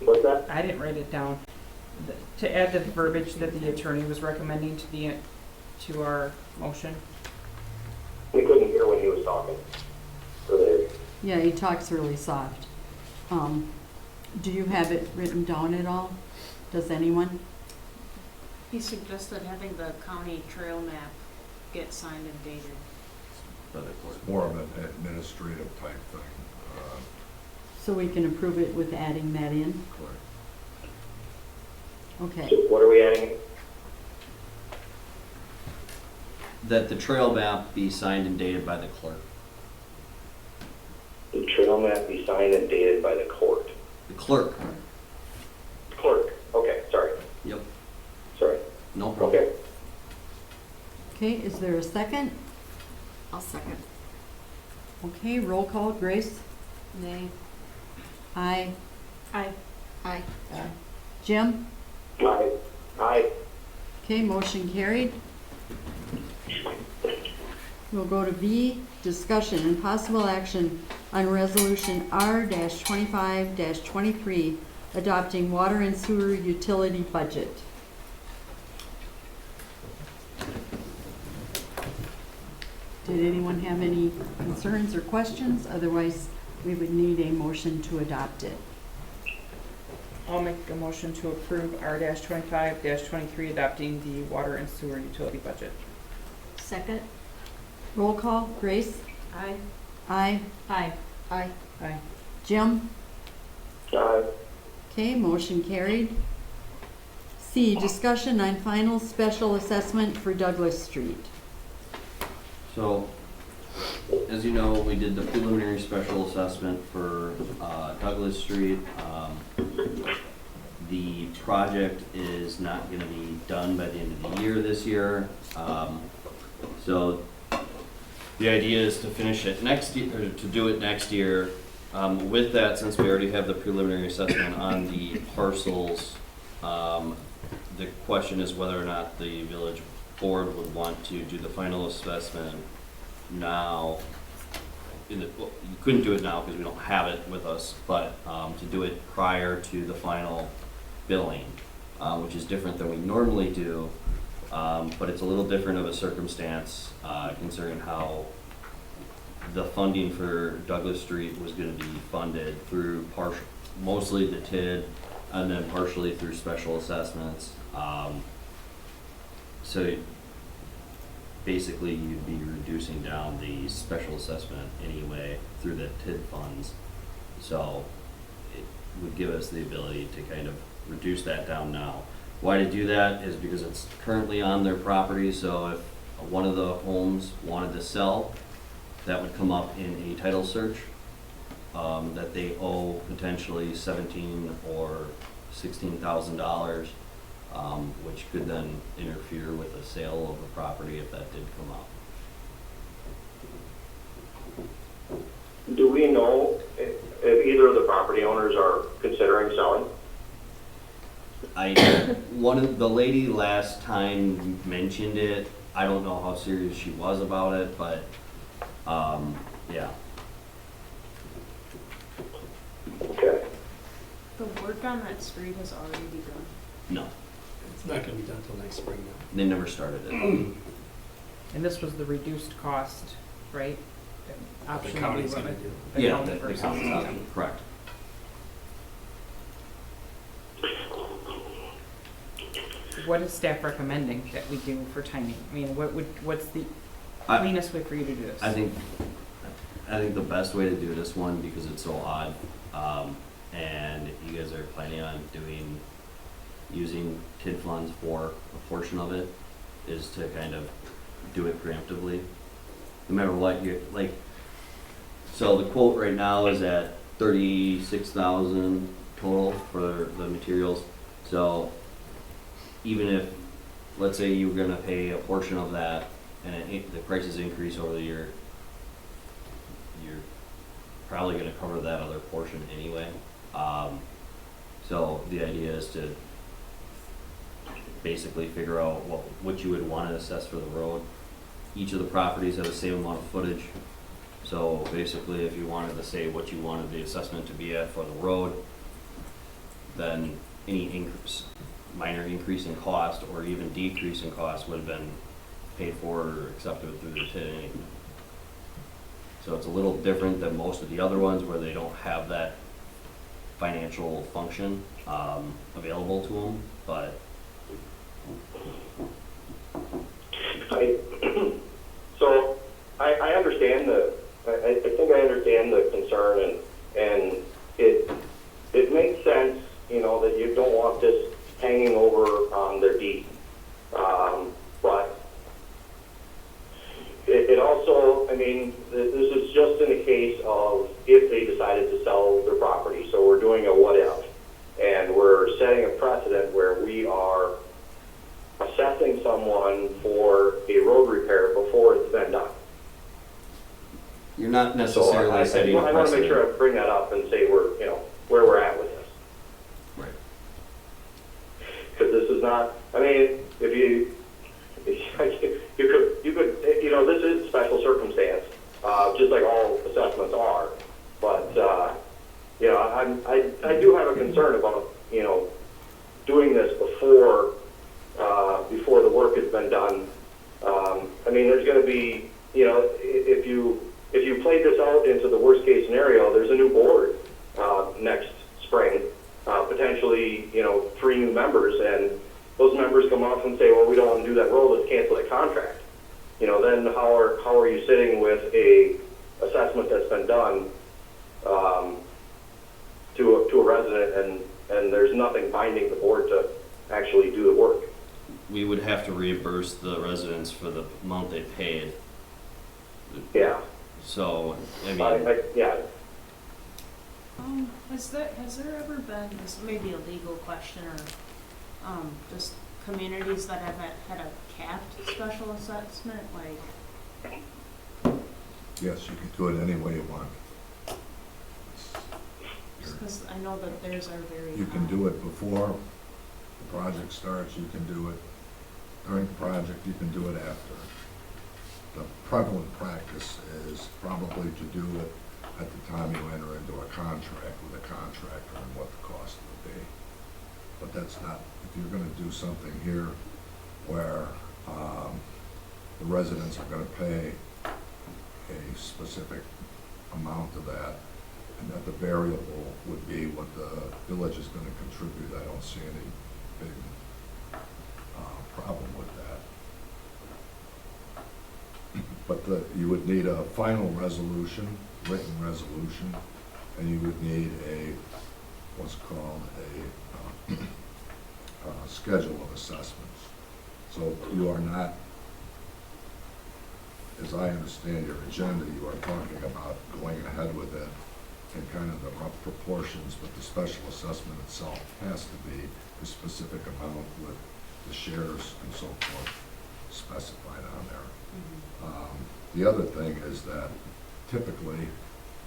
What's that? I didn't write it down. To add the verbiage that the attorney was recommending to our motion. We couldn't hear when he was talking. Earlier. Yeah, he talks really soft. Do you have it written down at all? Does anyone? He suggested having the county trail map get signed and dated. It's more of an administrative type thing. So we can approve it with adding that in? Correct. Okay. So what are we adding? That the trail map be signed and dated by the clerk. The trail map be signed and dated by the court. The clerk. Clerk. Okay, sorry. Yep. Sorry. No problem. Okay. Okay, is there a second? I'll second. Okay, roll call. Grace? Nay. Aye. Aye. Aye. Jim? Aye. Aye. Okay, motion carried. We'll go to V, discussion and possible action on resolution R-25-23, adopting water and sewer utility budget. Did anyone have any concerns or questions? Otherwise, we would need a motion to adopt it. I'll make a motion to approve R-25-23 adopting the water and sewer utility budget. Second? Roll call. Grace? Aye. Aye. Aye. Aye. Aye. Jim? Aye. Okay, motion carried. C, discussion on final special assessment for Douglas Street. So, as you know, we did the preliminary special assessment for Douglas Street. The project is not gonna be done by the end of the year this year. So, the idea is to finish it next year, or to do it next year. With that, since we already have the preliminary assessment on the parcels, the question is whether or not the village board would want to do the final assessment now. Well, you couldn't do it now because we don't have it with us, but to do it prior to the final billing, which is different than we normally do, but it's a little different of a circumstance considering how the funding for Douglas Street was going to be funded through mostly the TID and then partially through special assessments. So basically you'd be reducing down the special assessment anyway through the TID funds. So it would give us the ability to kind of reduce that down now. Why to do that is because it's currently on their property, so if one of the homes wanted to sell, that would come up in a title search, that they owe potentially $17,000 or $16,000, which could then interfere with the sale of the property if that did come up. Do we know if either of the property owners are considering selling? One of the lady last time mentioned it. I don't know how serious she was about it, but yeah. Okay. The work on that street has already begun. No, It's not gonna be done till next spring now. they never started it. And this was the reduced cost, right? The county's gonna do. The Yeah, county the versus- county's option, correct. What is staff recommending that we do for timing? I mean, what's the I- cleanest way for you to do this? I think the best way to do this one, because it's so odd, and you guys are planning on using TID funds for a portion of it, is to kind of do it preemptively. No matter what so the quote right now is at $36,000 total for the materials. So even if, let's say you were gonna pay a portion of that and the prices increase over the year, you're probably gonna cover that other portion anyway. So the idea is to basically figure out what you would want to assess for the road. Each of the properties have the same amount of footage. So basically, if you wanted to say what you wanted the assessment to be at for the road, then any increase, minor increase in cost or even decrease in cost would have been paid for or accepted through the TID anyway. So it's a little different than most of the other ones where they don't have that financial function available to them, but So I understand I think I understand the concern, and it makes sense, you know, that you don't want this hanging over on their deed. But it also, I mean, this is just in the case of if they decided to sell their property. So we're doing a what if, and we're setting a precedent where we are assessing someone for a road repair before it's been done. you're not So necessarily setting a I want to make precedent. sure I bring that up and say we're, you know, where we're at with this. Right. Because this is not, I mean, if you could, you know, this is special circumstance, just like all assessments are. But, you know, I do have a concern about, you know, doing this before the work has been done. I mean, there's going to be, you know, if you played this out into the worst case scenario, there's a new board next spring, potentially, you know, 3 new members, and those members come off and say, well, we don't want to do that road, let's cancel that contract. You know, then how are you sitting with a assessment that's been done to a resident, and there's nothing binding the board to actually do the work? We would have to reimburse the residents for the amount they paid. Yeah. So, I mean, Yeah. Has there ever been, this may be a legal question, or just communities that have had a capped special assessment, like? Yes, you can do it any way you want. Because I know that theirs are very You can do it before the project starts, you can do it during the project, you can do it after. The prevalent practice is probably to do it at the time you enter into a contract with a contractor and what the cost will be. But that's not, if you're gonna do something here where the residents are gonna pay a specific amount of that, and that the variable would be what the village is gonna contribute, I don't see any big problem with that. But you would need a final resolution, written resolution, and you would need what's called a schedule of assessments. So you are not, as I understand your agenda, you are talking about going ahead with it in kind of the rough proportions, but the special assessment itself has to be a specific amount with the shares and so forth specified on there. The other thing is that typically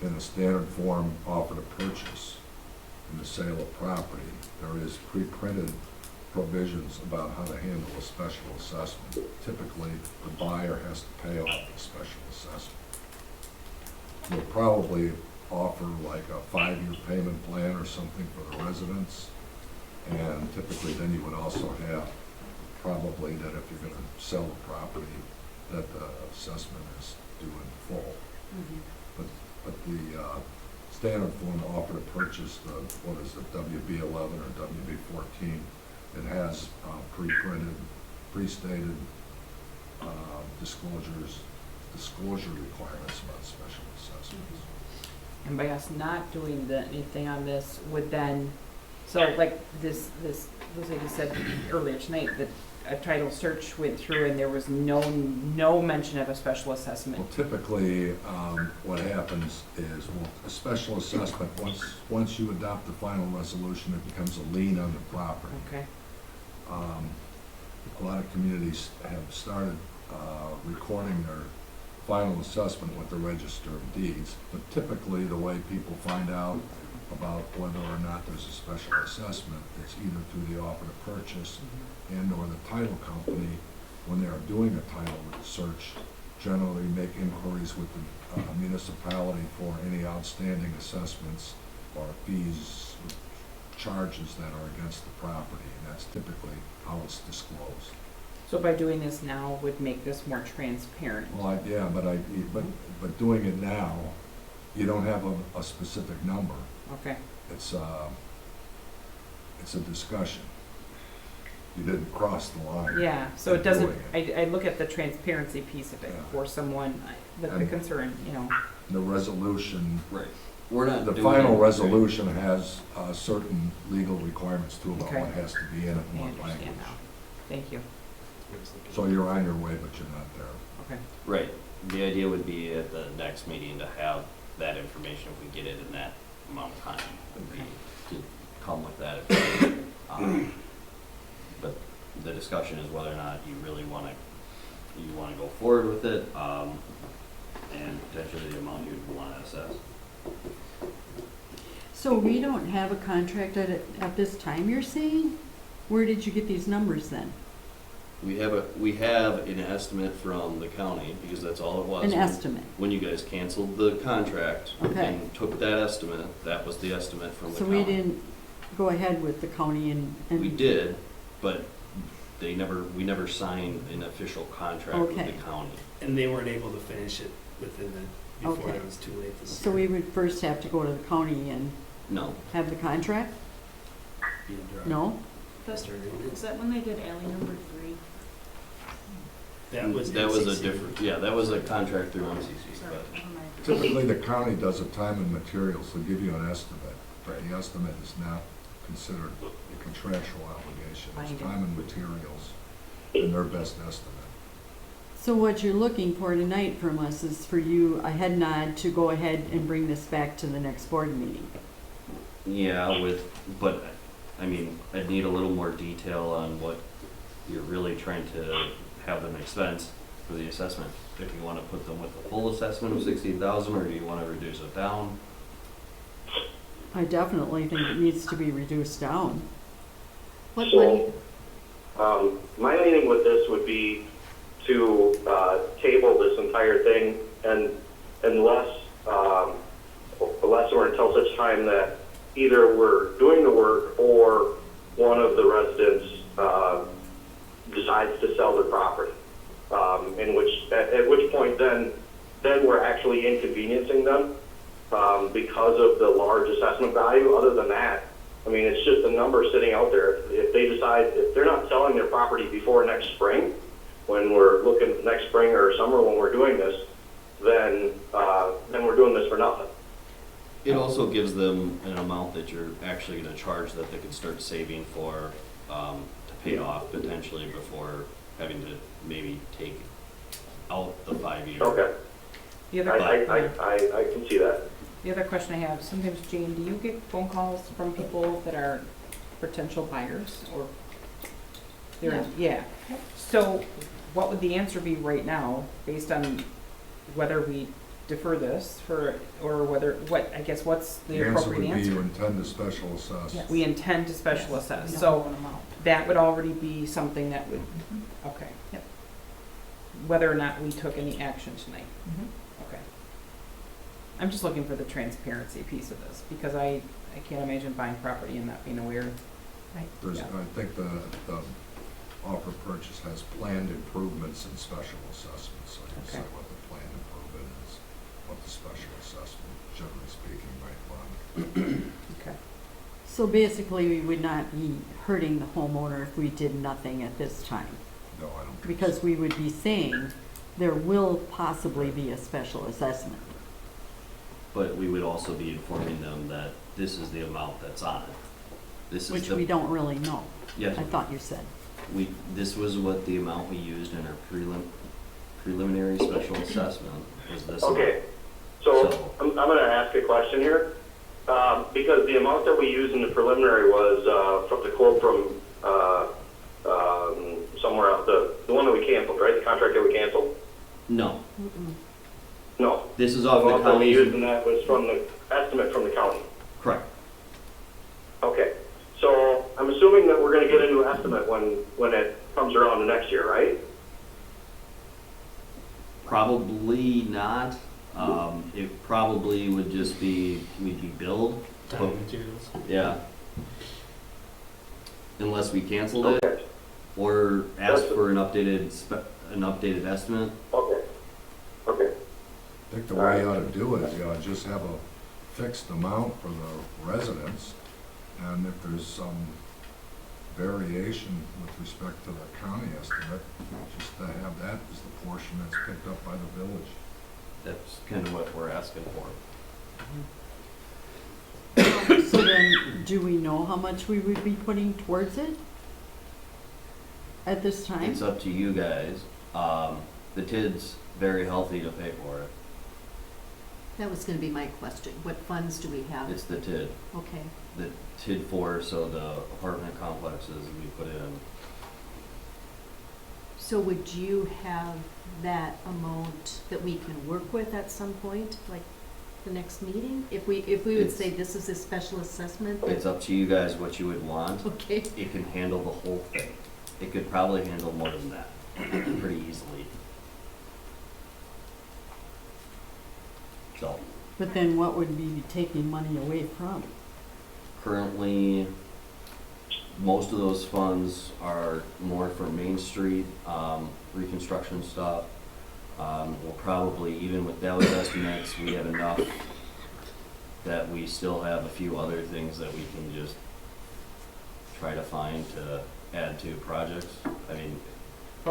in a standard form offer to purchase in the sale of property, there is pre-printed provisions about how to handle a special assessment. Typically, the buyer has to pay off the special assessment. You'll probably offer like a 5-year payment plan or something for the residents. And typically then you would also have probably that if you're gonna sell the property, that the assessment is due in full. But the standard form offer to purchase, the, what is it, WB 11 or WB 14, it has pre-printed, pre-stated disclosure requirements about special assessments. And by us not doing anything on this would then, so like this was like you said earlier tonight, that a title search went through and there was no mention of a special assessment. Well, typically, what happens is, a special assessment, once you adopt the final resolution, it becomes a lien on the property. Okay. A lot of communities have started recording their final assessment with the Register of Deeds, but typically the way people find out about whether or not there's a special assessment is either through the offer to purchase and or the title company, when they are doing a title search, generally make inquiries with the municipality for any outstanding assessments or fees, charges that are against the property, and that's typically how it's disclosed. So by doing this now would make this more transparent. Well, yeah, but doing it now, you don't have a specific number. Okay, It's a discussion. You didn't cross the line. yeah, so it in doesn't, doing I look at the transparency piece of it Yeah. for someone, the And- concern, you know. The resolution, Right. We're not the doing final it- resolution has certain legal requirements to about Okay. what has to be in it I and what understand language. now. Thank you. So you're on your way, but you're not there. Okay. Right. The idea would be at the next meeting to have that information, if we get it in that amount of time, would be to come with that. But the discussion is whether or not you really wanna go forward with it, and potentially the amount you'd wanna assess. So we don't have a contract at this time, you're saying? Where did you get these numbers then? We have an estimate from the county, because that's all it was. An estimate? When you guys canceled the contract Okay. and took that estimate, that was the estimate from the So county. we didn't go ahead with the county and. We did, but we never signed an official contract with Okay. the county. And they weren't able to finish it within the, before Okay. it was too late this So year. we would first have to go to the county and No, have the contract? Being dry. No? Is that when they did alley number 3? That was a NCC. different, yeah, that was a contract through MCC, Sorry, but never mind. Typically, the county does a time and materials, they'll give you an estimate, but the estimate is not considered a contractual obligation. It's Binding. time and materials and their best estimate. So what you're looking for tonight from us is for you, a head nod to go ahead and bring this back to the next board meeting. yeah, but I mean, I'd need a little more detail on what you're really trying to have them expense for the assessment. If you wanna put them with the full assessment of 16,000, or do you wanna reduce it down? I definitely think it needs to be reduced down. What money, My meaning with this would be to table this entire thing, and unless or until such time that either we're doing the work or one of the residents decides to sell their property. At which point then we're actually inconveniencing them because of the large assessment value. Other than that, I mean, it's just a number sitting out there. If they decide, if they're not selling their property before next spring, when we're looking next spring or summer when we're doing this, then we're doing this for nothing. It also gives them an amount that you're actually gonna charge that they could start saving for, to pay off potentially before having to maybe take out the 5 years. Okay, The other, I can see that. the other question I have, sometimes, Jane, do you get phone calls from people that are potential buyers or? Yeah. So what would the answer be right now, based on whether we defer this or whether, what's the appropriate The answer would be you answer? intend to special assess. Yes. We intend to special assess, We don't so want 'em out. that would already be something that would, okay. Yep. Whether or not we took any action tonight. Mm-hmm. Okay. I'm just looking for the transparency piece of this, because I can't imagine buying property and not being aware. There's, Yeah. I think the offer purchase has planned improvements and special assessments, so you say Okay. what the planned improvement is, what the special assessment, generally speaking, might run. Okay. So basically, we would not be hurting the homeowner if we did nothing at this time. No, I don't think so. Because we would be saying there will possibly be a special assessment. But we would also be informing them that this is the amount that's on it. This is Which the, we don't really know. yes, I thought you said. this was what the amount we used in our preliminary special assessment was this. Okay, so I'm going to ask a question here. Because the amount that we used in the preliminary was from the quote from somewhere else, the one that we canceled, right? The contract that we canceled? No, No. this is The off the amount that we used county's, in that was from the estimate from the county. correct. Okay, so I'm assuming that we're going to get a new estimate when it comes around the next year, right? Probably not. It probably would just be, we'd be billed. Time materials. Yeah. Unless we canceled it or asked for an updated estimate. Okay. Okay. I think the way you ought to do it is you ought to just have a fixed amount for the residents, and if there's some variation with respect to the county estimate, just to have that as the portion that's picked up by the village. That's kind of what we're asking for. So then, do we know how much we would be putting towards it at this time? It's up to you guys. The TID's very healthy to pay for it. That was gonna be my question. What funds do we have? It's the TID. Okay. The TID for, so the apartment complexes we put in. So would you have that amount that we can work with at some point, like the next meeting? If we would say this is a special assessment? It's up to you guys what you would want. Okay. It can handle the whole thing. It could probably handle more than that, pretty easily. So, But then what would we be taking money away from? currently, most of those funds are more for Main Street, reconstruction stuff. We'll probably, even with those estimates, we have enough that we still have a few other things that we can just try to find to add to projects. I mean,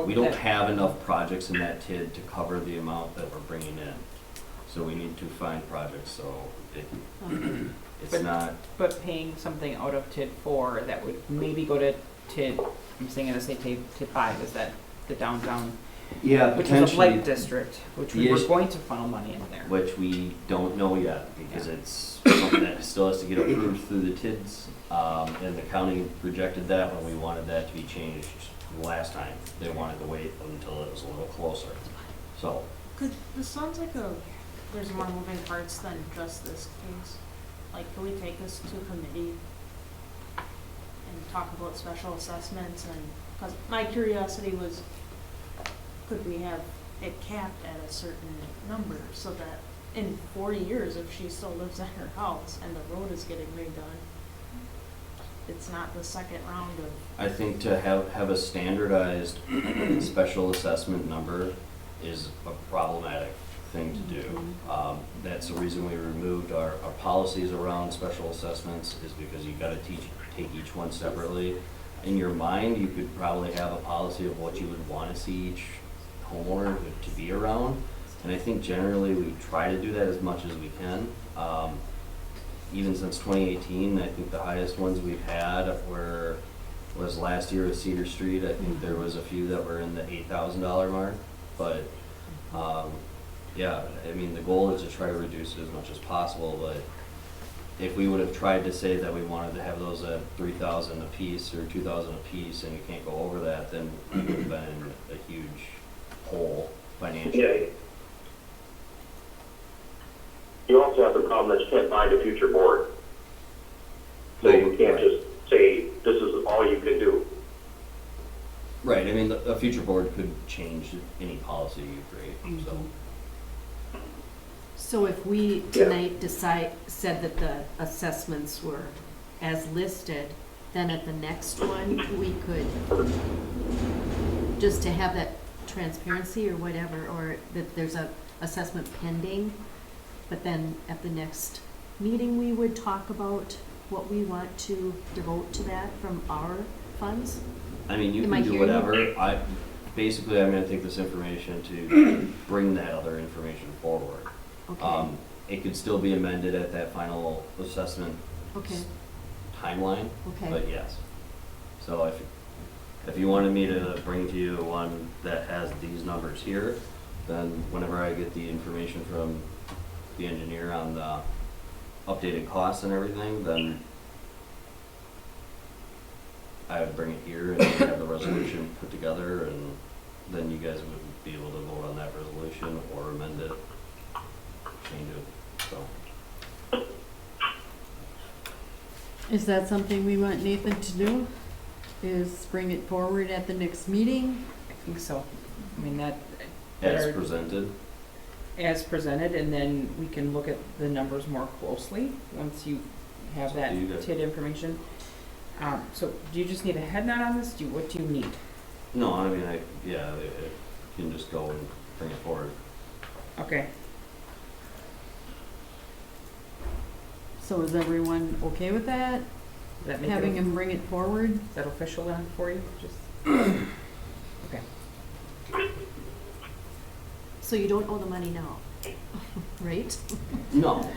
we don't have enough projects in that TID to cover the amount that we're bringing in. So we need to find projects, so it's not. But paying something out of TID 4 that would maybe go to TID, I'm saying to say TID 5, is that the downtown? Yeah, which is a potentially. blight district, which we were going to funnel money in there. Which we don't know yet, because it's something that still has to get approved through the TIDs. And the county rejected that when we wanted that to be changed last time. They wanted to wait until it was a little closer. So, This sounds like there's more moving parts than just this case. Like, can we take this to committee and talk about special assessments? And, because my curiosity was, could we have it capped at a certain number so that in 40 years, if she still lives at her house and the road is getting redone, it's not the second round of. I think to have a standardized special assessment number is a problematic thing to do. That's the reason we removed our policies around special assessments, is because you've got to take each one separately. In your mind, you could probably have a policy of what you would want to see each homeowner to be around. And I think generally we try to do that as much as we can. Even since 2018, I think the highest ones we've had was last year at Cedar Street. I think there was a few that were in the $8,000 mark, but yeah, I mean, the goal is to try to reduce it as much as possible, but if we would have tried to say that we wanted to have those at $3,000 a piece or $2,000 a piece, and you can't go over that, then we would have been in a huge hole financially. Yeah. You also have the problem that you can't find a future board. So you can't just say, this is all you can do. Right, I mean, a future board could change any policy you create, so. So if we tonight said that the assessments were as listed, then at the next one, we could, just to have that transparency or whatever, or that there's a assessment pending, but then at the next meeting, we would talk about what we want to devote to that from our funds? I mean, you Am can I do hearing you? whatever. I'm gonna take this information to bring that other information forward. Okay, It could still be amended at that final assessment okay, timeline, okay. but yes. So if you wanted me to bring to you one that has these numbers here, then whenever I get the information from the engineer on the updated costs and everything, then I would bring it here and have the resolution put together, and then you guys would be able to vote on that resolution or amend it, change it, so. Is that something we want Nathan to do? Is bring it forward at the next meeting? I think so. I mean, that, that As are presented. as presented, and then we can look at the numbers more closely once you have that Do you guys- TID information. So do you just need a head nod on this? What do you need? No, I mean, yeah, you can just go and bring it forward. Okay, So is everyone okay with that? does that make Having it, him bring it forward? is that official then for you? Just, okay. So you don't owe the money now, right? No,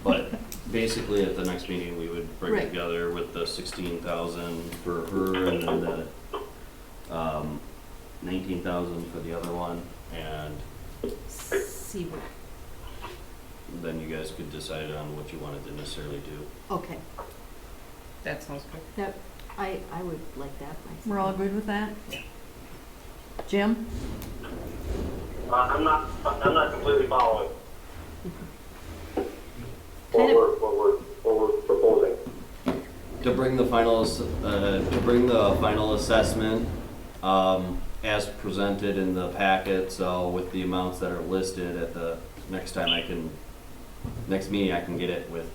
but basically at the next meeting, we would bring Right. together with the 16,000 for her and then the 19,000 for the other one, and See what, then you guys could decide on what you wanted to necessarily do. okay, That sounds good. that, I would like that myself. We're all good with that? Jim? I'm not completely following Kind of- what we're proposing. To bring the final assessment, as presented in the packet, so with the amounts that are listed at the next meeting I can get it with.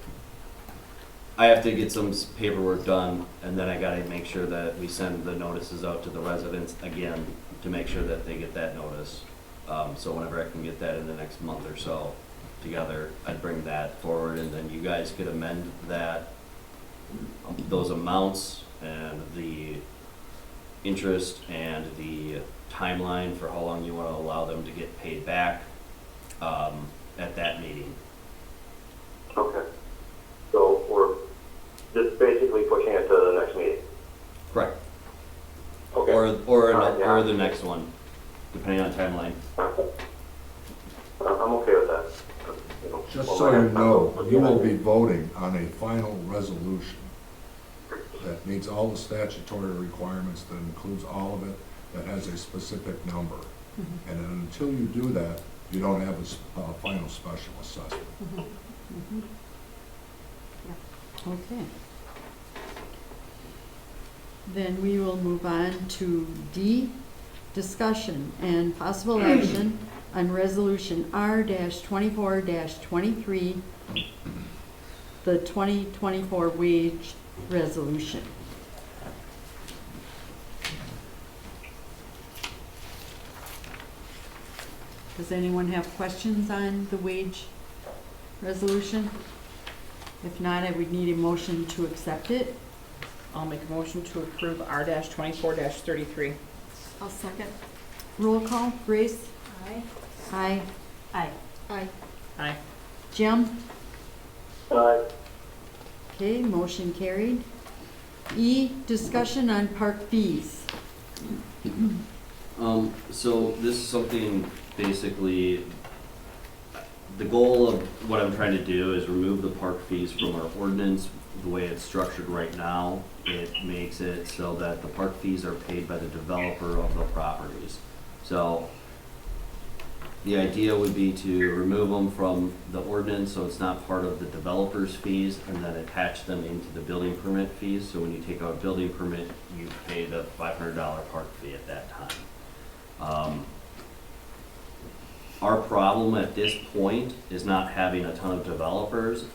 I have to get some paperwork done, and then I gotta make sure that we send the notices out to the residents again to make sure that they get that notice. So whenever I can get that in the next month or so together, I'd bring that forward, and then you guys could amend those amounts and the interest and the timeline for how long you want to allow them to get paid back at that meeting. Okay. So we're just basically pushing it to the next meeting. Correct. Okay. Or the next one, depending on timeline. I'm okay with that. Just so you know, you will be voting on a final resolution that meets all the statutory requirements, that includes all of it, that has a specific number. And then until you do that, you don't have a final special assessment. Okay. Then we will move on to D, discussion and possible action on resolution R-24-23, the 2024 wage resolution. Does anyone have questions on the wage resolution? If not, I would need a motion to accept it. I'll make a motion to approve R-24-33. I'll second. Roll call, Grace? Aye. Aye. Aye. Aye. Aye. Jim? Aye. Okay, motion carried. E, discussion on park fees. So this is something, basically, the goal of what I'm trying to do is remove the park fees from our ordinance. The way it's structured right now, it makes it so that the park fees are paid by the developer of the properties. So the idea would be to remove them from the ordinance so it's not part of the developer's fees, and then attach them into the building permit fees. So when you take out a building permit, you pay the $500 park fee at that time. Our problem at this point is not having a ton of developers,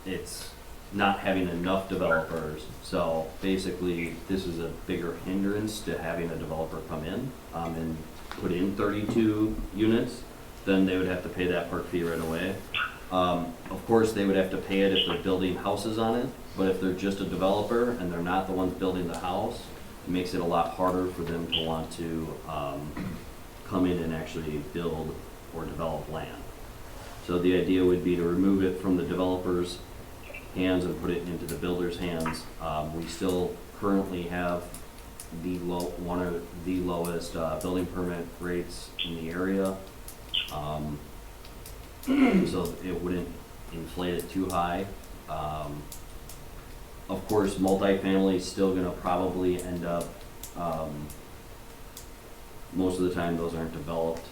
it's not having enough developers. So basically, this is a bigger hindrance to having a developer come in and put in 32 units. Then they would have to pay that park fee right away. Of course, they would have to pay it if they're building houses on it, but if they're just a developer and they're not the ones building the house, it makes it a lot harder for them to want to come in and actually build or develop land. So the idea would be to remove it from the developer's hands and put it into the builder's hands. We still currently have one of the lowest building permit rates in the area. So it wouldn't inflate it too high. Of course, multifamily is still gonna probably end up, most of the time those aren't developed.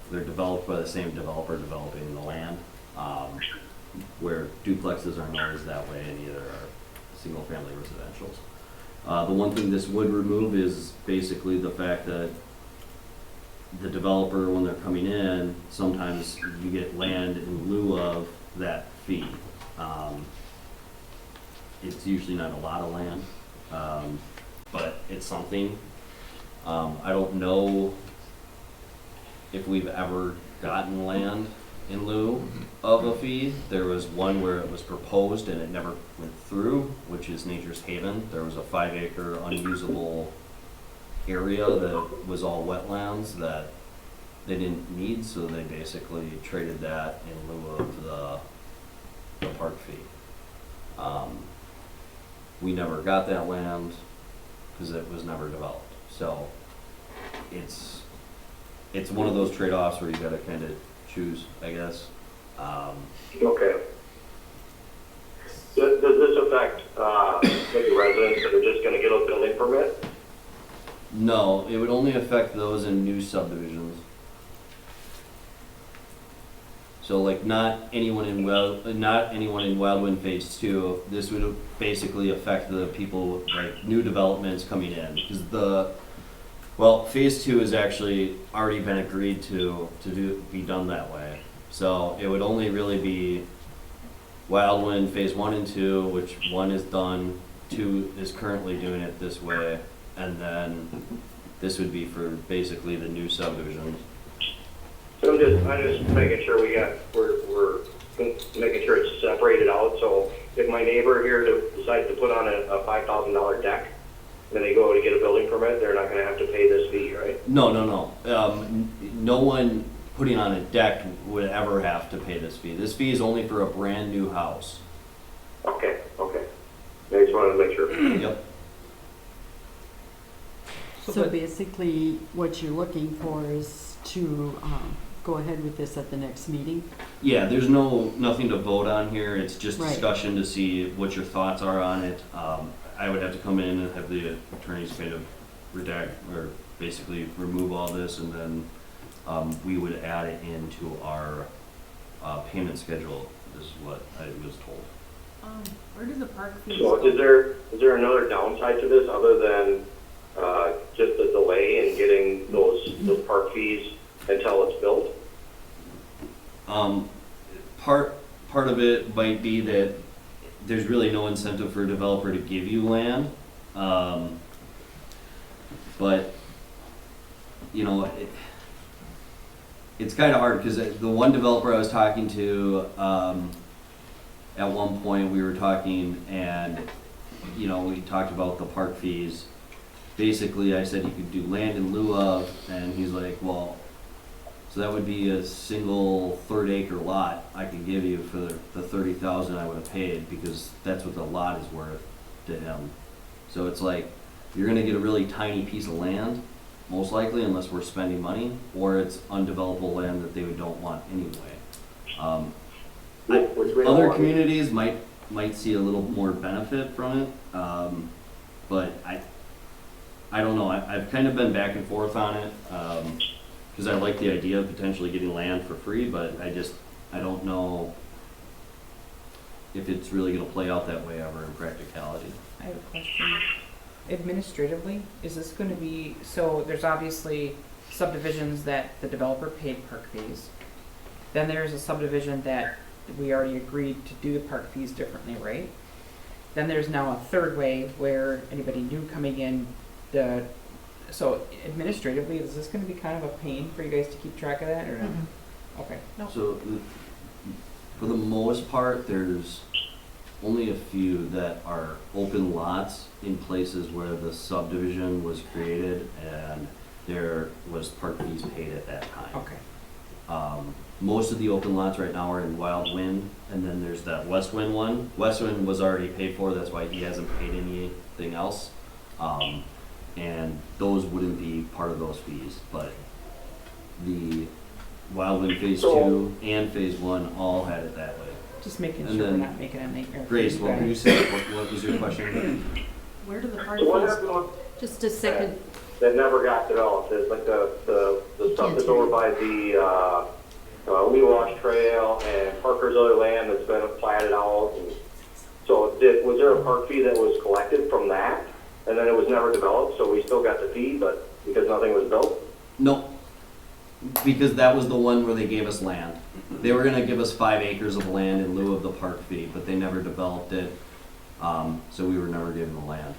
They're developed by the same developer developing the land, where duplexes aren't always that way, and either are single-family residentials. The one thing this would remove is basically the fact that the developer, when they're coming in, sometimes you get land in lieu of that fee. It's usually not a lot of land, but it's something. I don't know if we've ever gotten land in lieu of a fee. There was one where it was proposed and it never went through, which is Nature's Haven. There was a 5-acre unusable area that was all wetlands that they didn't need, so they basically traded that in lieu of the park fee. We never got that land because it was never developed. So it's one of those trade-offs where you gotta kind of choose, I guess. Okay. Does this affect, maybe residents that are just gonna get a building permit? No, it would only affect those in new subdivisions. So like not anyone in Wildwind Phase 2, this would basically affect the people, like new developments coming in. Because Phase 2 has actually already been agreed to be done that way. So it would only really be Wildwind Phase 1 and 2, which 1 is done, 2 is currently doing it this way, and then this would be for basically the new subdivisions. So I'm just making sure we're making sure it's separated out. So if my neighbor here decides to put on a $5,000 deck, then they go to get a building permit, they're not gonna have to pay this fee, right? No. No one putting on a deck would ever have to pay this fee. This fee is only for a brand new house. Okay. I just wanted to make sure. Yep. So basically, what you're looking for is to go ahead with this at the next meeting? Yeah, there's nothing to vote on here. It's just Right. discussion to see what your thoughts are on it. I would have to come in and have the attorneys kind of redact or basically remove all this, and then we would add it into our payment schedule, is what I was told. Where do the park fees So go? is there another downside to this other than just the delay in getting those park fees until it's built? Part of it might be that there's really no incentive for a developer to give you land. But, you know, it's kind of hard because the one developer I was talking to, at one point we were talking and, you know, we talked about the park fees. Basically, I said you could do land in lieu of, and he's like, well, so that would be a single 3rd-acre lot I could give you for the $30,000 I would have paid, because that's what the lot is worth to him. So it's like, you're gonna get a really tiny piece of land, most likely, unless we're spending money, or it's undevelopable land that they don't want anyway. Other communities might see a little more benefit from it, but I don't know. I've kind of been back and forth on it, because I like the idea of potentially getting land for free, but I don't know if it's really going to play out that way ever in practicality. I have a question. Administratively, is this going to be, so there's obviously subdivisions that the developer paid park fees. Then there's a subdivision that we already agreed to do the park fees differently, right? Then there's now a third way where anybody new coming in, so administratively, is this going to be kind of a pain for you guys to keep track of that, or no? Okay. No. So for the most part, there's only a few that are open lots in places where the subdivision was created and there was park fees paid at that time. Okay. Most of the open lots right now are in Wild Wind, and then there's that West Wind one. West Wind was already paid for, that's why he hasn't paid anything else. And those wouldn't be part of those fees, but the Wild Wind Phase 2 and Phase 1 all had it that way. Just making And sure we're then- not making a nightmare. for Grace, you what were guys. you saying? What was your question? Where do the park So what fees happened go? with Just a second. that never got developed? It's like the stuff that's over by the Wheel Wash Trail and Parker's other land that's been platted out. And so was there a park fee that was collected from that? And then it was never developed, so we still got the fee, but because nothing was built? No. because that was the one where they gave us land. They were gonna give us 5 acres of land in lieu of the park fee, but they never developed it, so we were never given the land.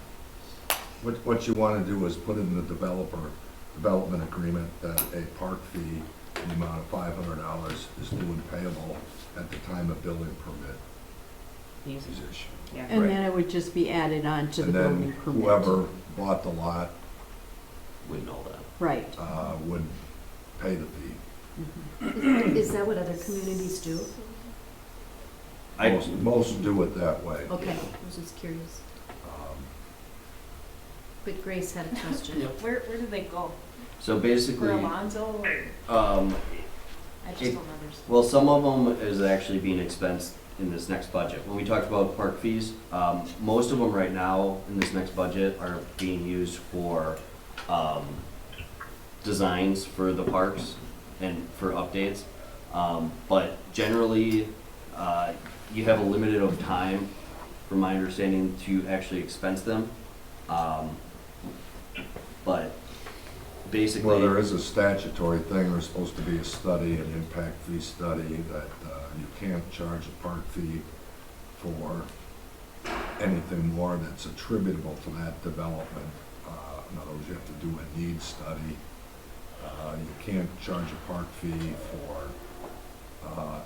What you wanna do is put in the development agreement that a park fee in the amount of $500 is due and payable at the time of building permit is issued. Yeah. And then it would just be added on to the And building then permit. whoever bought the lot Would know that. Right. would pay the fee. Is that what other communities do? Most do it that way. Okay, I was just curious. Um, But Grace had a question. Where do they go? So For basically, Alonzo or, I just it- don't understand. well, some of them is actually being expensed in this next budget. When we talked about park fees, most of them right now in this next budget are being used for designs for the parks and for updates. But generally, you have a limited of time, from my understanding, to actually expense them. But basically. Well, there is a statutory thing, there's supposed to be a study, an impact fee study, that you can't charge a park fee for anything more that's attributable to that development. In other words, you have to do a needs study. You can't charge a park fee for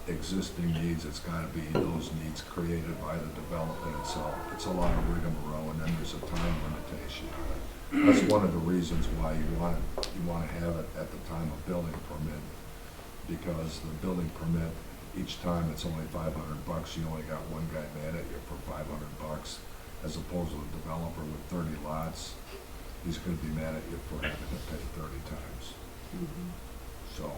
existing needs, it's gotta be those needs created by the development itself. It's a lot of rigmarole, and then there's a time limitation on it. That's one of the reasons why you wanna have it at the time of building permit, because the building permit, each time it's only $500, you only got one guy mad at you for $500, as opposed to a developer with 30 lots, he's gonna be mad at you for having to pay 30 times. So,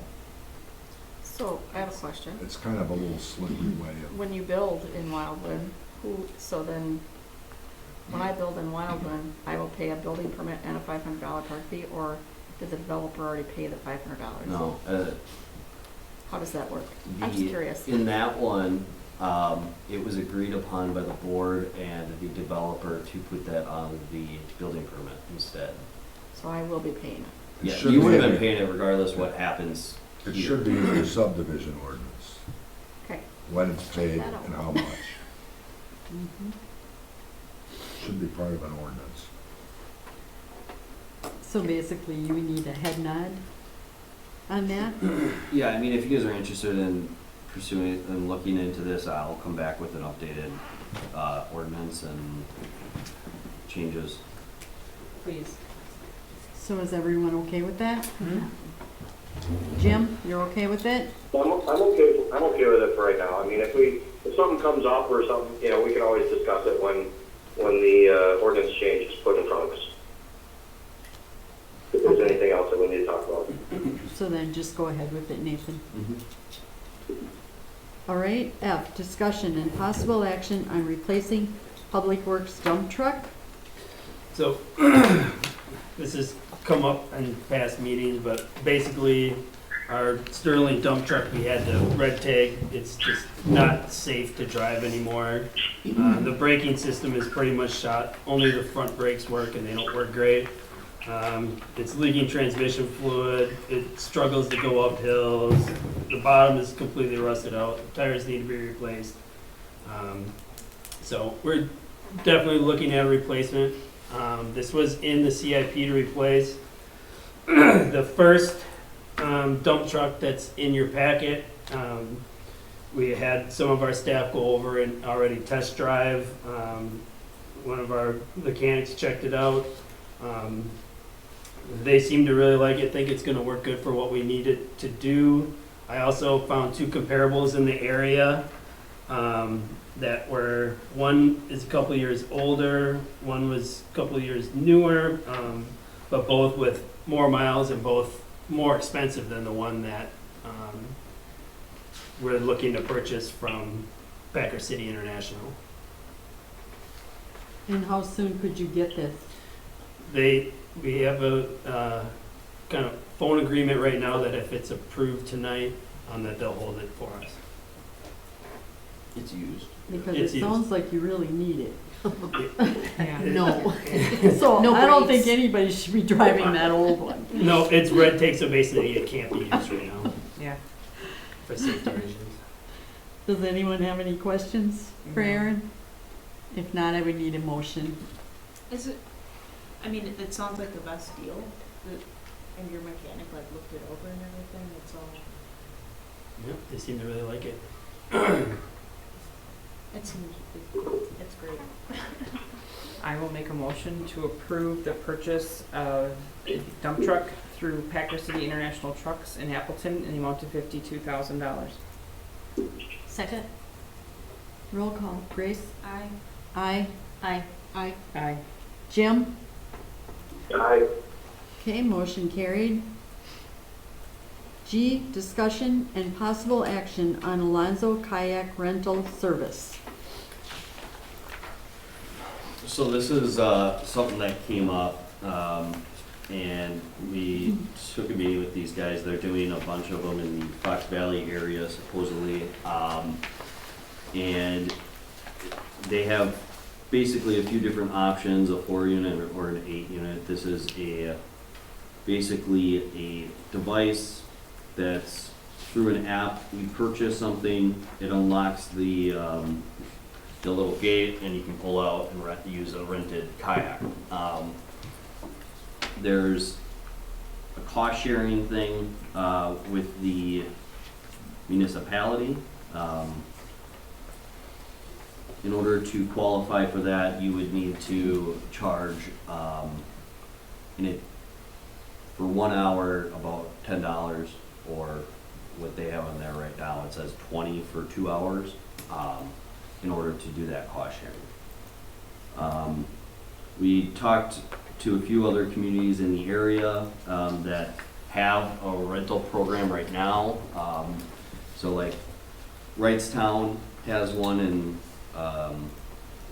So, I have a question. it's kind of a little slippery way of, When you build in Wildwood, when I build in Wildwood, I will pay a building permit and a $500 park fee, or did the developer already pay the $500? No, How does that work? I'm just curious. in that one, it was agreed upon by the board and the developer to put that on the building permit instead. So I will be paying it. it Yeah, should you would have be- been paying it regardless what happens. It here. should be in your subdivision ordinance, Okay. when it's paid that out. and how much. Should be part of an ordinance. So basically, you need a head nod on that? Yeah, I mean, if you guys are interested in pursuing it and looking into this, I'll come back with an updated ordinance and changes. Please. So is everyone okay with that? Jim, you're okay with it? I'm okay with it for right now. I mean, if something comes up or something, you know, we can always discuss it when the ordinance change is put in front of us. If there's anything else that we need to talk about. So then just go ahead with it, Nathan. Mm-hmm. All right, F, discussion and possible action on replacing Public Works dump truck. So, this has come up in past meetings, but basically, our Sterling dump truck, we had to red tag, it's just not safe to drive anymore. The braking system is pretty much shot, only the front brakes work and they don't work great. It's leaking transmission fluid, it struggles to go up hills, the bottom is completely rusted out, the tires need to be replaced. So we're definitely looking at a replacement. This was in the CIP to replace. The first dump truck that's in your packet, we had some of our staff go over and already test drive. One of our mechanics checked it out. They seem to really like it, think it's going to work good for what we need it to do. I also found 2 comparables in the area that were, one is a couple years older, one was a couple years newer, but both with more miles and both more expensive than the one that we're looking to purchase from Packer City International. And how soon could you get this? We have a kind of phone agreement right now that if it's approved tonight, that they'll hold it for us. It's used. Because It's it used. sounds like you really need it. No. So No I don't brakes. think anybody should be driving that old one. No, it's red tape, so basically it can't be used right now. for safety reasons. Does anyone have any questions for No. Aaron? If not, I would need a motion. Is it, I mean, it sounds like the best deal, and your mechanic like looked it over and everything, it's all, Yep, they seem to really like it. it seems, it's great. I will make a motion to approve the purchase of a dump truck through Packer City International Trucks in Appleton in the amount of $52,000. Second? Roll call. Grace? I, Aye. Aye. Aye. Aye. Jim? Aye. Okay, motion carried. G, discussion and possible action on Alonzo kayak rental service. So this is something that came up, and we took a meeting with these guys. They're doing a bunch of them in the Fox Valley area supposedly, and they have basically a few different options, a 4-unit or an 8-unit. This is basically a device that's through an app. We purchase something, it unlocks the little gate, and you can pull out and use a rented kayak. There's a cost sharing thing with the municipality. In order to qualify for that, you would need to charge for 1 hour about $10, or what they have on there right now, it says 20 for 2 hours. In order to do that cost sharing. We talked to a few other communities in the area that have a rental program right now. So like Wrightstown has one in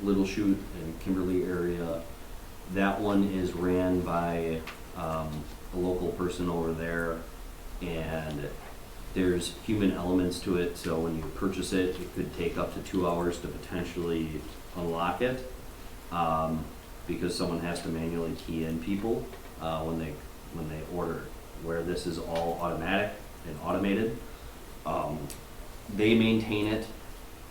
Little Chute and Kimberly area. That one is ran by a local person over there, and there's human elements to it, so when you purchase it, it could take up to 2 hours to potentially unlock it, because someone has to manually key in people when they order. Where this is all automatic and automated, they maintain it.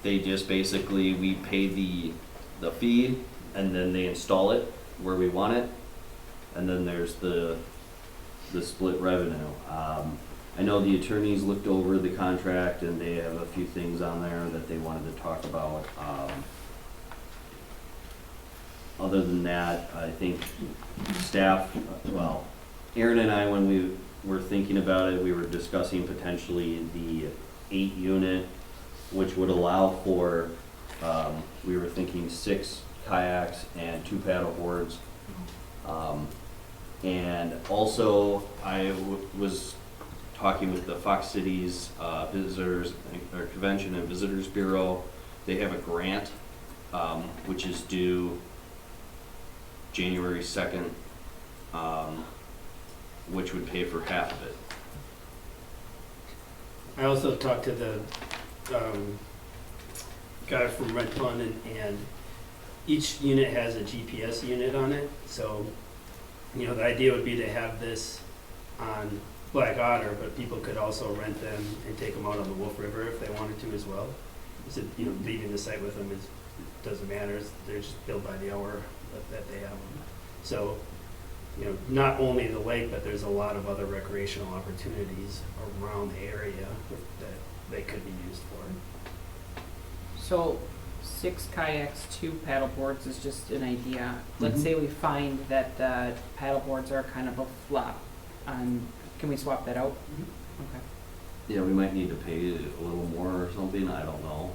They just basically, we pay the fee, and then they install it where we want it, and then there's the split revenue. I know the attorneys looked over the contract, and they have a few things on there that they wanted to talk about. Other than that, I think staff, well, Aaron and I, when we were thinking about it, we were discussing potentially the 8-unit, which would allow for, we were thinking 6 kayaks and 2 paddle boards. And also, I was talking with the Fox Cities Visitors or Convention and Visitors Bureau. They have a grant which is due January 2nd, which would pay for half of it. I also talked to the guy from Red Pond, and each unit has a GPS unit on it. So, you know, the idea would be to have this on Black Otter, but people could also rent them and take them out on the Wolf River if they wanted to as well. So, you know, leaving the site with them doesn't matter. They're just billed by the hour that they have them. So, you know, not only the lake, but there's a lot of other recreational opportunities around the area that they could be used for. So 6 kayaks, 2 paddle boards is just an idea. Let's say we find that the paddle boards are kind of a flop. Can we swap that out? Okay. Yeah, we might need to pay a little more or something, I don't know.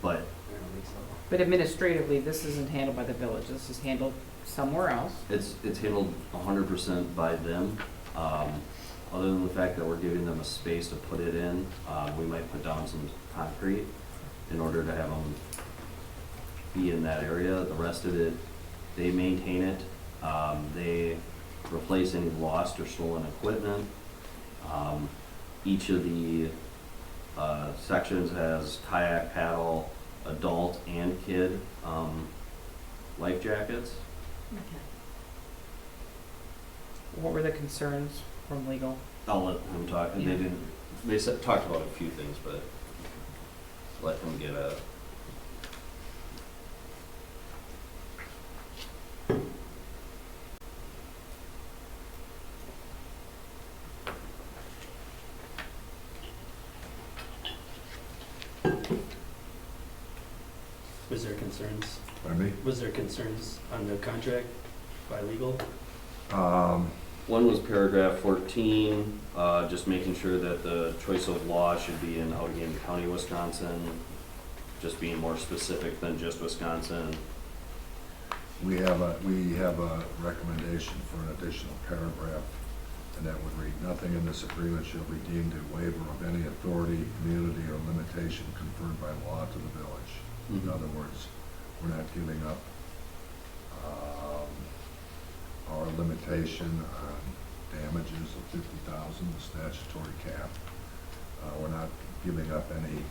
But I don't think so. But administratively, this isn't handled by the village. This is handled somewhere else. it's handled 100% by them. Other than the fact that we're giving them a space to put it in, we might put down some concrete in order to have them be in that area. The rest of it, they maintain it. They replace any lost or stolen equipment. Each of the sections has kayak, paddle, adult and kid life jackets. Okay. What were the concerns from legal? I'll let him talk. Yeah. They didn't they talked about a few things, but let them get a. Was there concerns? Pardon me? Was there concerns on the contract by legal? One was paragraph 14, just making sure that the choice of law should be in Allegheny County, Wisconsin, just being more specific than just Wisconsin. We have a recommendation for an additional paragraph, and that would read, nothing in this agreement shall be deemed a waiver of any authority, immunity, or limitation conferred by law to the village. In other words, we're not giving up our limitation on damages of $50,000, the statutory cap. We're not giving up any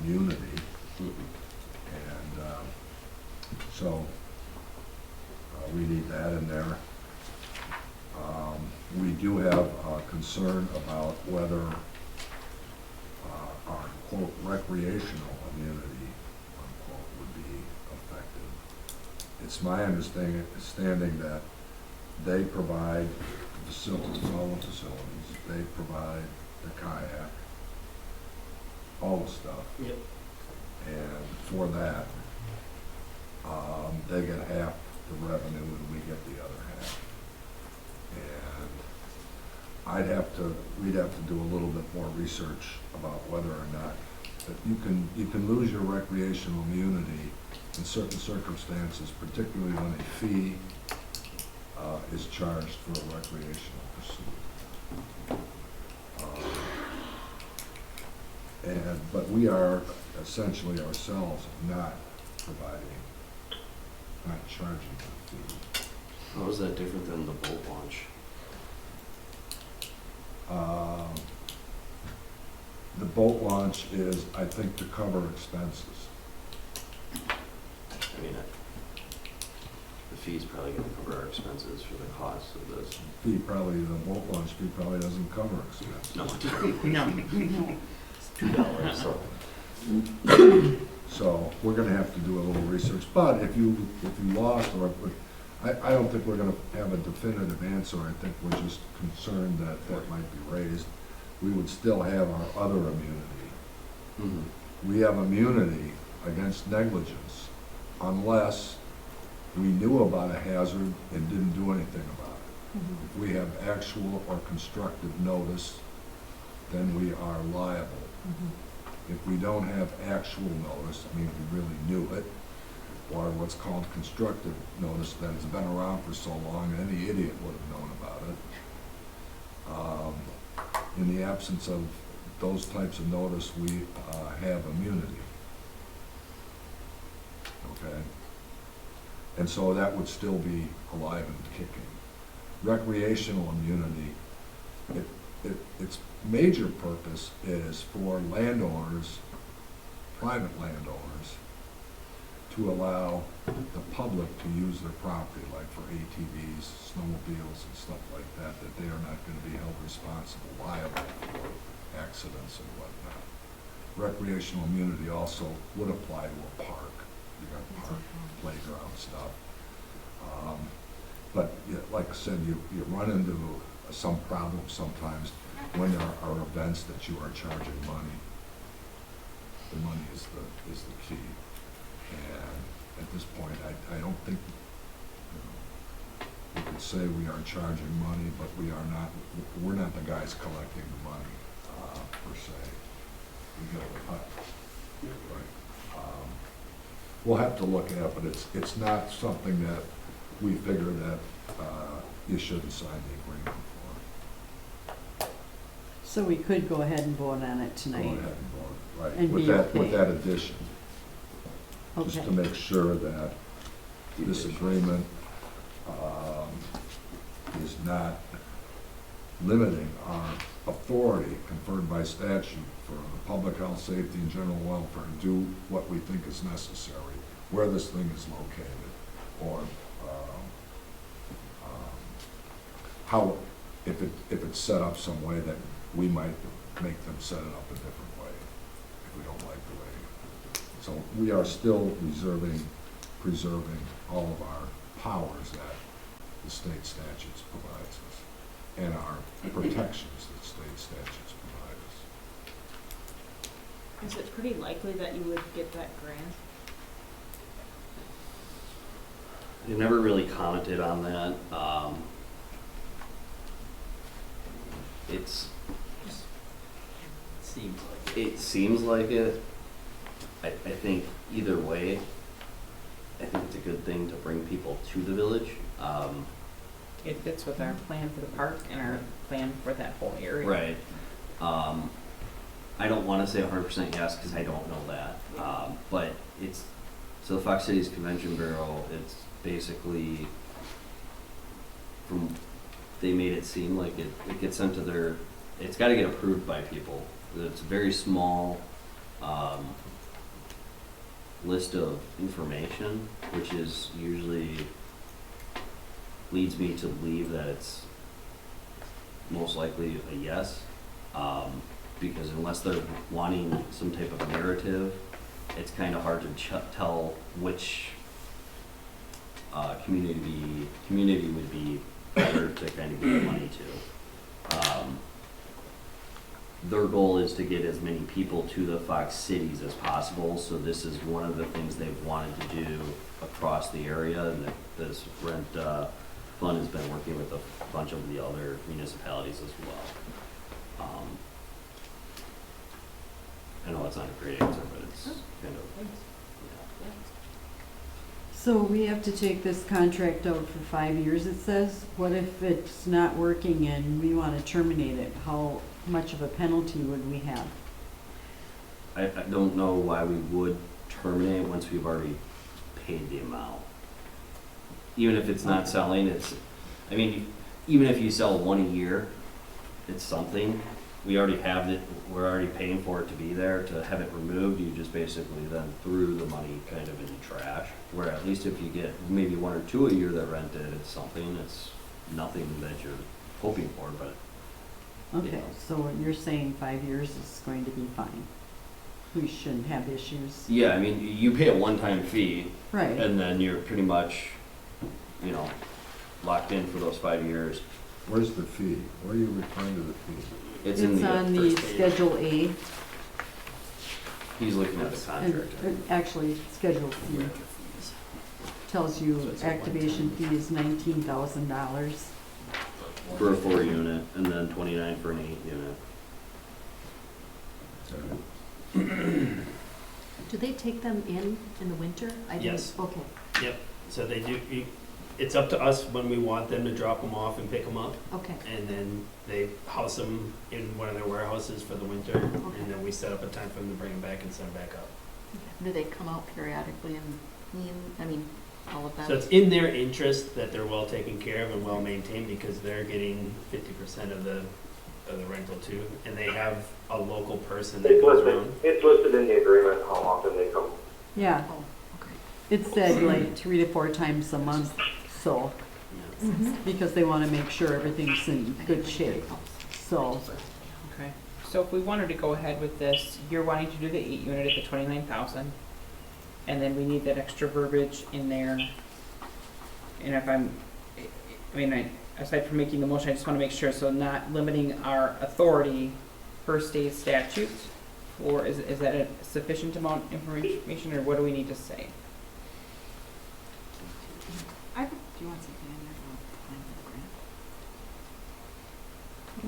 immunity. And so we need that in there. We do have a concern about whether our, quote, recreational immunity, unquote, would be effective. It's my understanding that they provide the facilities, all the facilities. They provide the kayak, all the stuff. Yep. And for that, they get half the revenue and we get the other half. And we'd have to do a little bit more research about whether or not that you can lose your recreational immunity in certain circumstances, particularly when a fee is charged for a recreational pursuit. But we are essentially ourselves not charging the fee. How is that different than the boat launch? The boat launch is, I think, to cover expenses. I mean, the fee's probably gonna cover our expenses for the cost of this. The boat launch fee probably doesn't cover expenses. No. No. $2, so. So we're gonna have to do a little research, but if you lost, or, I don't think we're gonna have a definitive answer. I think we're just concerned that that might be raised. We would still have our other immunity. Mm-hmm. We have immunity against negligence unless we knew about a hazard and didn't do anything about it. Mhm. If we have actual or constructive notice, then we are liable. Mhm. If we don't have actual notice, I mean, we really knew it, or what's called constructive notice, that it's been around for so long, any idiot would have known about it. In the absence of those types of notice, we have immunity. Okay? And so that would still be alive and kicking. Recreational immunity, its major purpose is for landowners, private landowners, to allow the public to use their property, like for ATVs, snowmobiles, and stuff like that, that they are not going to be held responsible, liable for accidents and whatnot. Recreational immunity also would apply to a park. You got park playground stuff. But yeah, like I said, you run into some problems sometimes when there are events that you are charging money. The money is the key. And at this point, I don't think, we could say we are charging money, but we're not the guys collecting the money, per se. We get a cut. Right. We'll have to look at it, but it's not something that we figure that, you shouldn't sign the agreement for. So we could go ahead and vote on it Go tonight. ahead and vote, right, And with be that, okay. with that addition. Just Okay. to make sure that this agreement is not limiting our authority conferred by statute for the public health, safety, and general welfare to do what we think is necessary, where this thing is located, or how, if it's set up some way that we might make them set it up a different way if we don't like the way. So we are still preserving all of our powers that the state statutes provides us and our protections that state statutes provide us. Is it pretty likely that you would get that grant? They never really commented on that. It seems like it. I think either way, I think it's a good thing to bring people to the village. It fits with our plan for the park and our plan for that whole area. Right. I don't want to say 100% yes because I don't know that. But it's, so the Fox Cities Convention Bureau, it's basically, they made it seem like it gets sent to it's got to get approved by people. It's a very small list of information, which is usually leads me to believe that it's most likely a yes, because unless they're wanting some type of narrative, it's kind of hard to tell which community would be better to kind of give money to. Their goal is to get as many people to the Fox Cities as possible, so this is one of the things they've wanted to do across the area, and this rent fund has been working with a bunch of the other municipalities as well. I know that's not a great answer, but it's kind of, So we have to take this contract out for 5 years, it says. What if it's not working and we want to terminate it? How much of a penalty would we have? I don't know why we would terminate once we've already paid the amount. Even if it's not selling, even if you sell one a year, it's something. We already have it, we're already paying for it to be there. To have it removed, you just basically then threw the money kind of in the trash. Where at least if you get maybe one or two a year that rent it, it's something, it's nothing that you're hoping for, but. Okay, so you're saying 5 years is going to be fine. We shouldn't have issues. Yeah, you pay a one-time fee. Right. And then you're pretty much, locked in for those 5 years. Where's the fee? Where are you referring to the fee? It's in on the Schedule A. He's looking at the contract. Actually, Schedule C tells you activation fee is $19,000. For a 4-unit, and then 29 for an 8-unit. Do they take them in the winter? Yes. Okay. Yep, so they do, it's up to us when we want them to drop them off and pick them up. Okay. And then they house them in one of their warehouses for the winter, and then we set up a time for them to bring them back and send them back up. Do they come out periodically and clean, all of that? So it's in their interest that they're well taken care of and well maintained, because they're getting 50% of the rental too, and they have a local person that goes around. It's listed in the agreement how often they come. Yeah. Oh, okay. It said like 3 to 4 times a month, so, because they want to make sure everything's in good shape, so. Okay. So if we wanted to go ahead with this, you're wanting to do the 8-unit at the 29,000, and then we need that extra verbiage in there. And aside from making the motion, I just want to make sure, so not limiting our authority per state statutes, or is that a sufficient amount of information, or what do we need to say? Do you want something in there about applying for the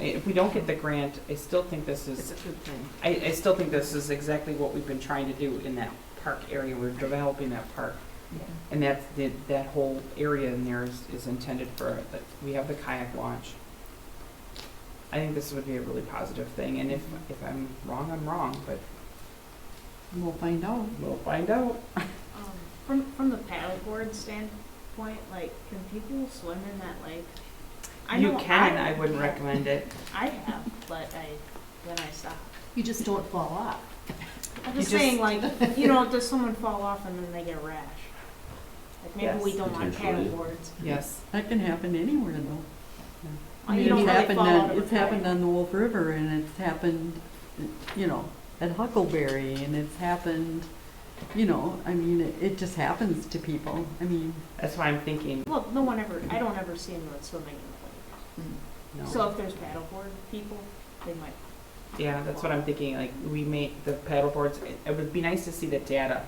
grant? If we don't get the grant, I still think this is. It's a good thing. I still think this is exactly what we've been trying to do in that park area. We're developing that park. And that whole area in there is intended for, that we have the kayak launch. I think this would be a really positive thing, and if I'm wrong, I'm wrong, but We'll find out. we'll find out. From the paddleboard standpoint, can people swim in that lake? You can, I wouldn't recommend it. I have, but then I stopped. You just don't fall off. I'm just saying, does someone fall off and then they get a rash? Maybe we don't want Potentially. paddleboards. Yes. That can happen anywhere though. I mean, You don't it's really happened fall out on, of a it's happened driving. on the Wolf River, and it's happened, you know, at Huckleberry, and it's happened, you know, I mean, it just happens to people. I mean, That's why I'm thinking, Well, I don't ever see them swimming in the lake. no. So if there's paddleboard people, they might. yeah, that's what I'm thinking, like, we make the paddle boards, it would be nice to see the data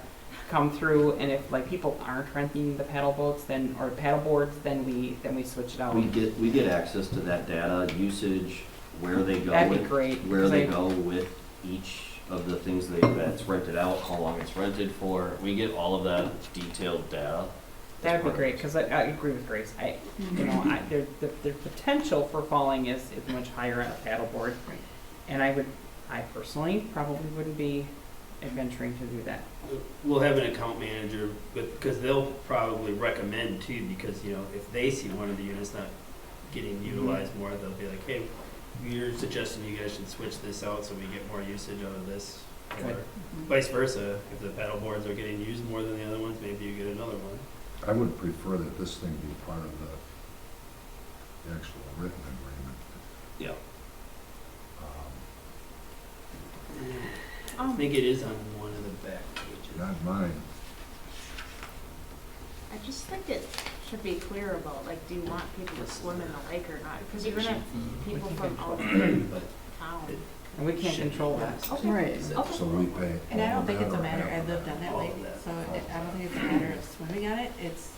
come through, and if like people aren't renting the paddle boats, then, or paddle boards, then we switch it out. We get access to that data, usage, where they go. That'd be with- great, Where 'cause they I- go with each of the things that's rented out, how long it's rented for. We get all of that detailed data. That would be great, because I agree with Grace. You know, the potential for falling is much higher on a paddleboard. Right. And I personally probably wouldn't be adventuring to do that. We'll have an account manager, because they'll probably recommend too, because, you know, if they see one of the units not getting utilized more, they'll be like, hey, you're suggesting you guys should switch this out so we get more usage out of this. Or Good. vice versa, if the paddle boards are getting used more than the other ones, maybe you get another one. I would prefer that this thing be part of the actual written agreement. Yeah. Um, I think it is on one of the back pages. Not mine. I just think it should be clear about, like, do you want people to swim in the lake or not? Because you're gonna have people from all over town. And we can't control that. Okay. Right. So we pay. And I all don't think that it's a or matter, I half lived that? on that All lake, of that. so I don't think it's a matter of swimming on it, it's,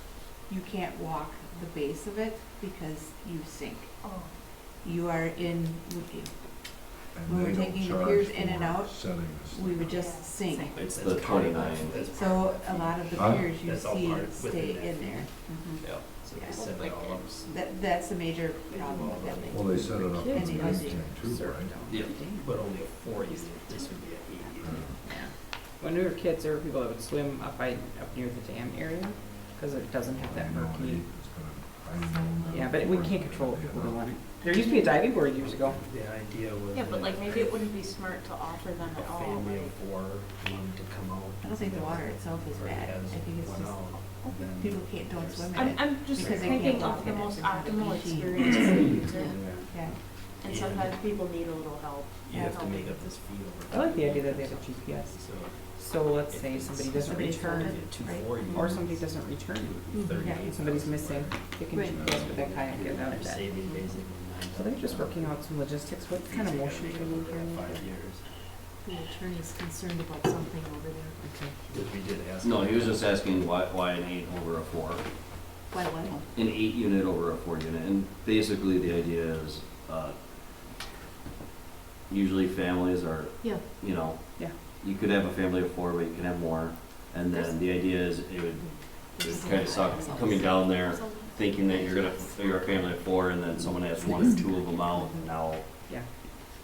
you can't walk the base of it because you sink. Oh. You are in, And when they we're don't taking the charge piers in and for out, setting this we thing would up. just sink. It's That's the part of 29. it. That's So a lot of the Huh? piers you That's all see part within stay that in fee. there. Yeah. So Yeah. they set it all up, That's the major problem with that Well, lake. they set it up And as they a don't thing too, right? Yeah. but only a 4 unit. This would be an 8 unit. When we were kids, there were people that would swim up near the dam area, because it doesn't have that I know, murky. it's gonna- I know. Yeah, but we can't control people who want it. There used to be a diving board years ago. The idea was. Yeah, but that like, maybe it wouldn't be smart to offer them a at all, family right? of 4 wanted to come out. I don't think the water itself is Already bad. I has think it's one just out, then people don't swim in I'm, it. I'm just Because they thinking can't walk of the in it. most There's not a optimal PG. experience for the user. Yeah. And sometimes people need a little help. You have to make up this fee over. I like the idea that they have a GPS. So So let's say somebody doesn't Somebody's return, found it, two right? 4 units. or somebody doesn't return, would be Mhm. Yeah. 38,000. somebody's missing, they can Right. GPS with that kayak, get out They're of that. saving basically So they're just working out some logistics. What kind of motion do we need here? 5 years. The attorney's concerned about something over there. Okay. Which we did ask. No, he was just asking why an 8 over a 4. Why, what? An 8 unit over a 4 unit, and basically the idea is, usually families are, Yeah. you know, Yeah. you could have a family of 4, but you can have more, and then the idea is it would kind of suck coming down there, thinking that you're a family of 4, and then someone has 1 or 2 of them out, and now Yeah.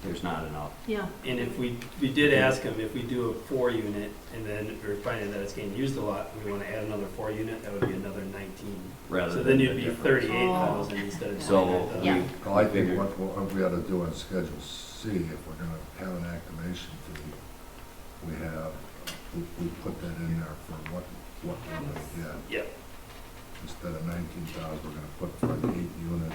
there's not enough. Yeah. And if we did ask them, if we do a 4 unit and then we're finding that it's getting used a lot, and we want to add another 4 unit, that would be another 19. Rather So than then the you'd be difference. 38,000 instead of. So, 29,000. Yeah. Well, I think what we ought to do on Schedule C, if we're gonna have an activation fee, we put that in there for what we're gonna get. Yep. Instead of 19,000, we're gonna put for an 8 unit,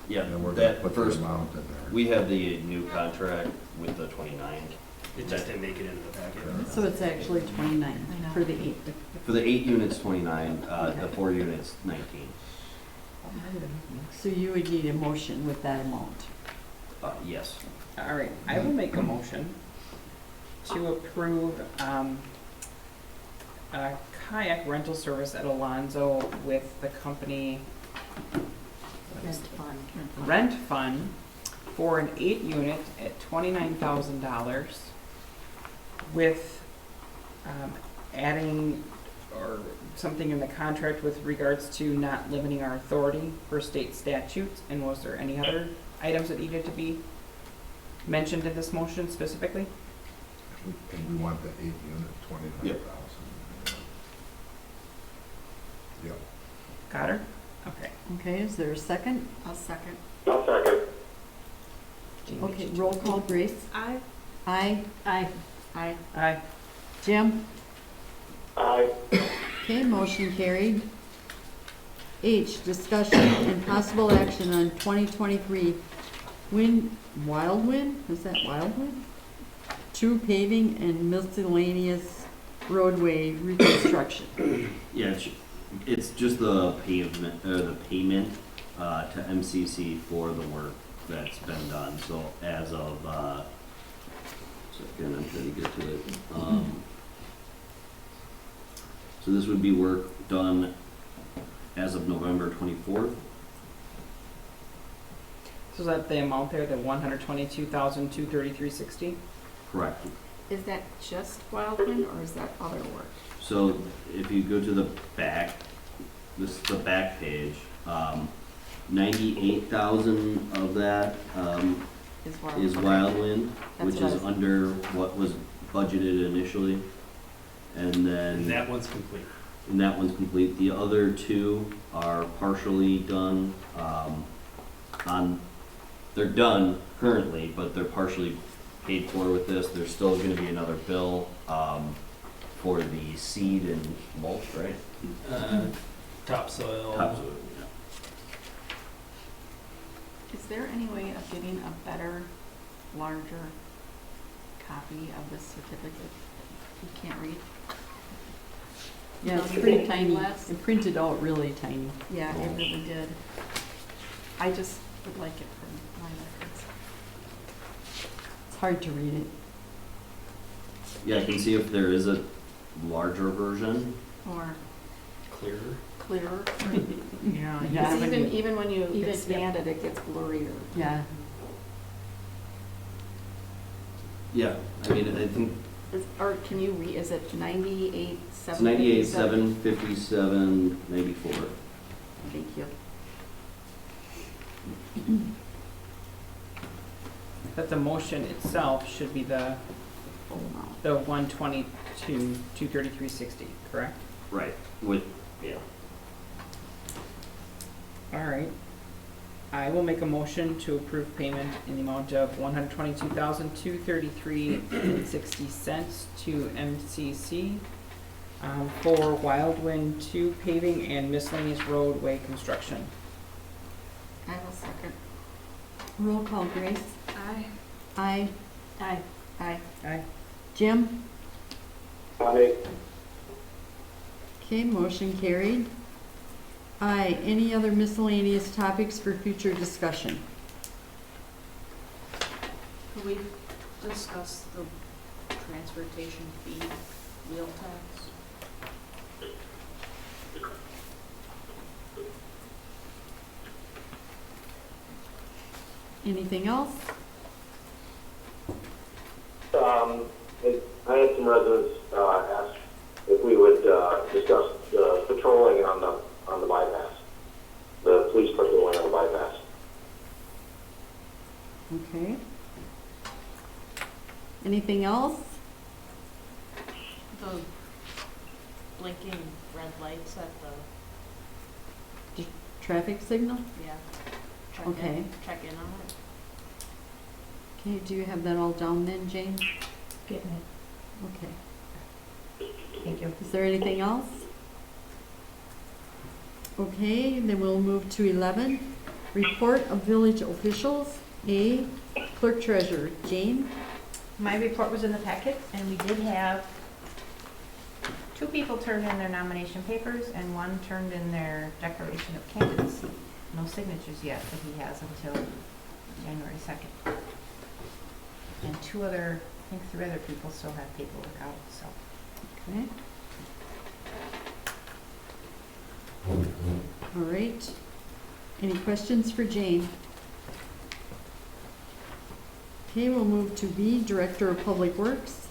Yeah, and we're gonna that put the first, amount in there. we have the new contract with the 29. It just didn't make it into the packet. So it's actually 29 for the 8. For the 8 units, 29, the 4 units, 19. So you would need a motion with that amount. Yes. All right, I will make a motion to approve a kayak rental service at Alonzo with the company Rent Fund for an 8 unit at $29,000 with adding or something in the contract with regards to not limiting our authority per state statutes. And was there any other items that needed to be mentioned in this motion specifically? And we want the 8 unit, 29,000. Yep. Got her? Okay. Okay, is there a second? I'll second. I'll second. Okay, roll call, Grace. I, Aye. Aye. Aye. Aye. Jim? Aye. Okay, motion carried. H, discussion and possible action on 2023 Wildwind, is that Wildwind? 2 paving and miscellaneous roadway reconstruction. Yeah, it's just the pavement, the payment, to MCC for the work that's been done, so as of, second, I'm trying to get to it. So this would be work done as of November 24th. So is that the amount there, the $122,233.60? Correct. Is that just Wildwind or is that other work? So if you go to the back, this is the back page, 98,000 of that, is Wildwind, That's which what I is was- under what was budgeted initially. And then. And that one's complete. And that one's complete. The other 2 are partially done, they're done currently, but they're partially paid for with this. There's still gonna be another bill, for the seed and mulch, right? Topsoil. Topsoil, yeah. Is there any way of getting a better, larger copy of this certificate? You can't read? Yeah, it's Maybe pretty time tiny. lapse? It printed out really tiny. Yeah, it really did. I just would like it for my records. It's hard to read it. Yeah, I can see if there is a larger version. Or Clearer. clearer. Yeah. Because even when you Even- expand it, it gets blurrier. Yeah. Yeah, I mean, I think Or can you read, is it 98, it's 7? 98, 757, 94. Thank you. That the motion itself should be the 122,233.60, correct? Right, with, yeah. All right. I will make a motion to approve payment in the amount of $122,233.60 to MCC for Wildwind 2 paving and miscellaneous roadway construction. I will second. Roll call, Grace. Aye. Aye. Aye. Aye. Aye. Jim? Aye. Okay, motion carried. Aye. Any other miscellaneous topics for future discussion? Could we discuss the transportation fee wheel tax? Anything else? I had some residents ask if we would discuss the patrolling on the bypass, the police patrolling on the bypass. Okay. Anything else? The blinking red lights at the, Traffic signal? yeah. Okay. Check in on it. Okay, do you have that all down then, Jane? Getting it. Okay. Thank you. Is there anything else? Okay, then we'll move to 11. Report of village officials. A, clerk treasurer, Jane. My report was in the packet, and we did have 2 people turn in their nomination papers, and 1 turned in their declaration of candidacy. No signatures yet, but he has until January 2nd. And 2 other, I think 3 other people still have paperwork out, so. Okay. All right. Any questions for Jane? Okay, we'll move to B, Director of Public Works.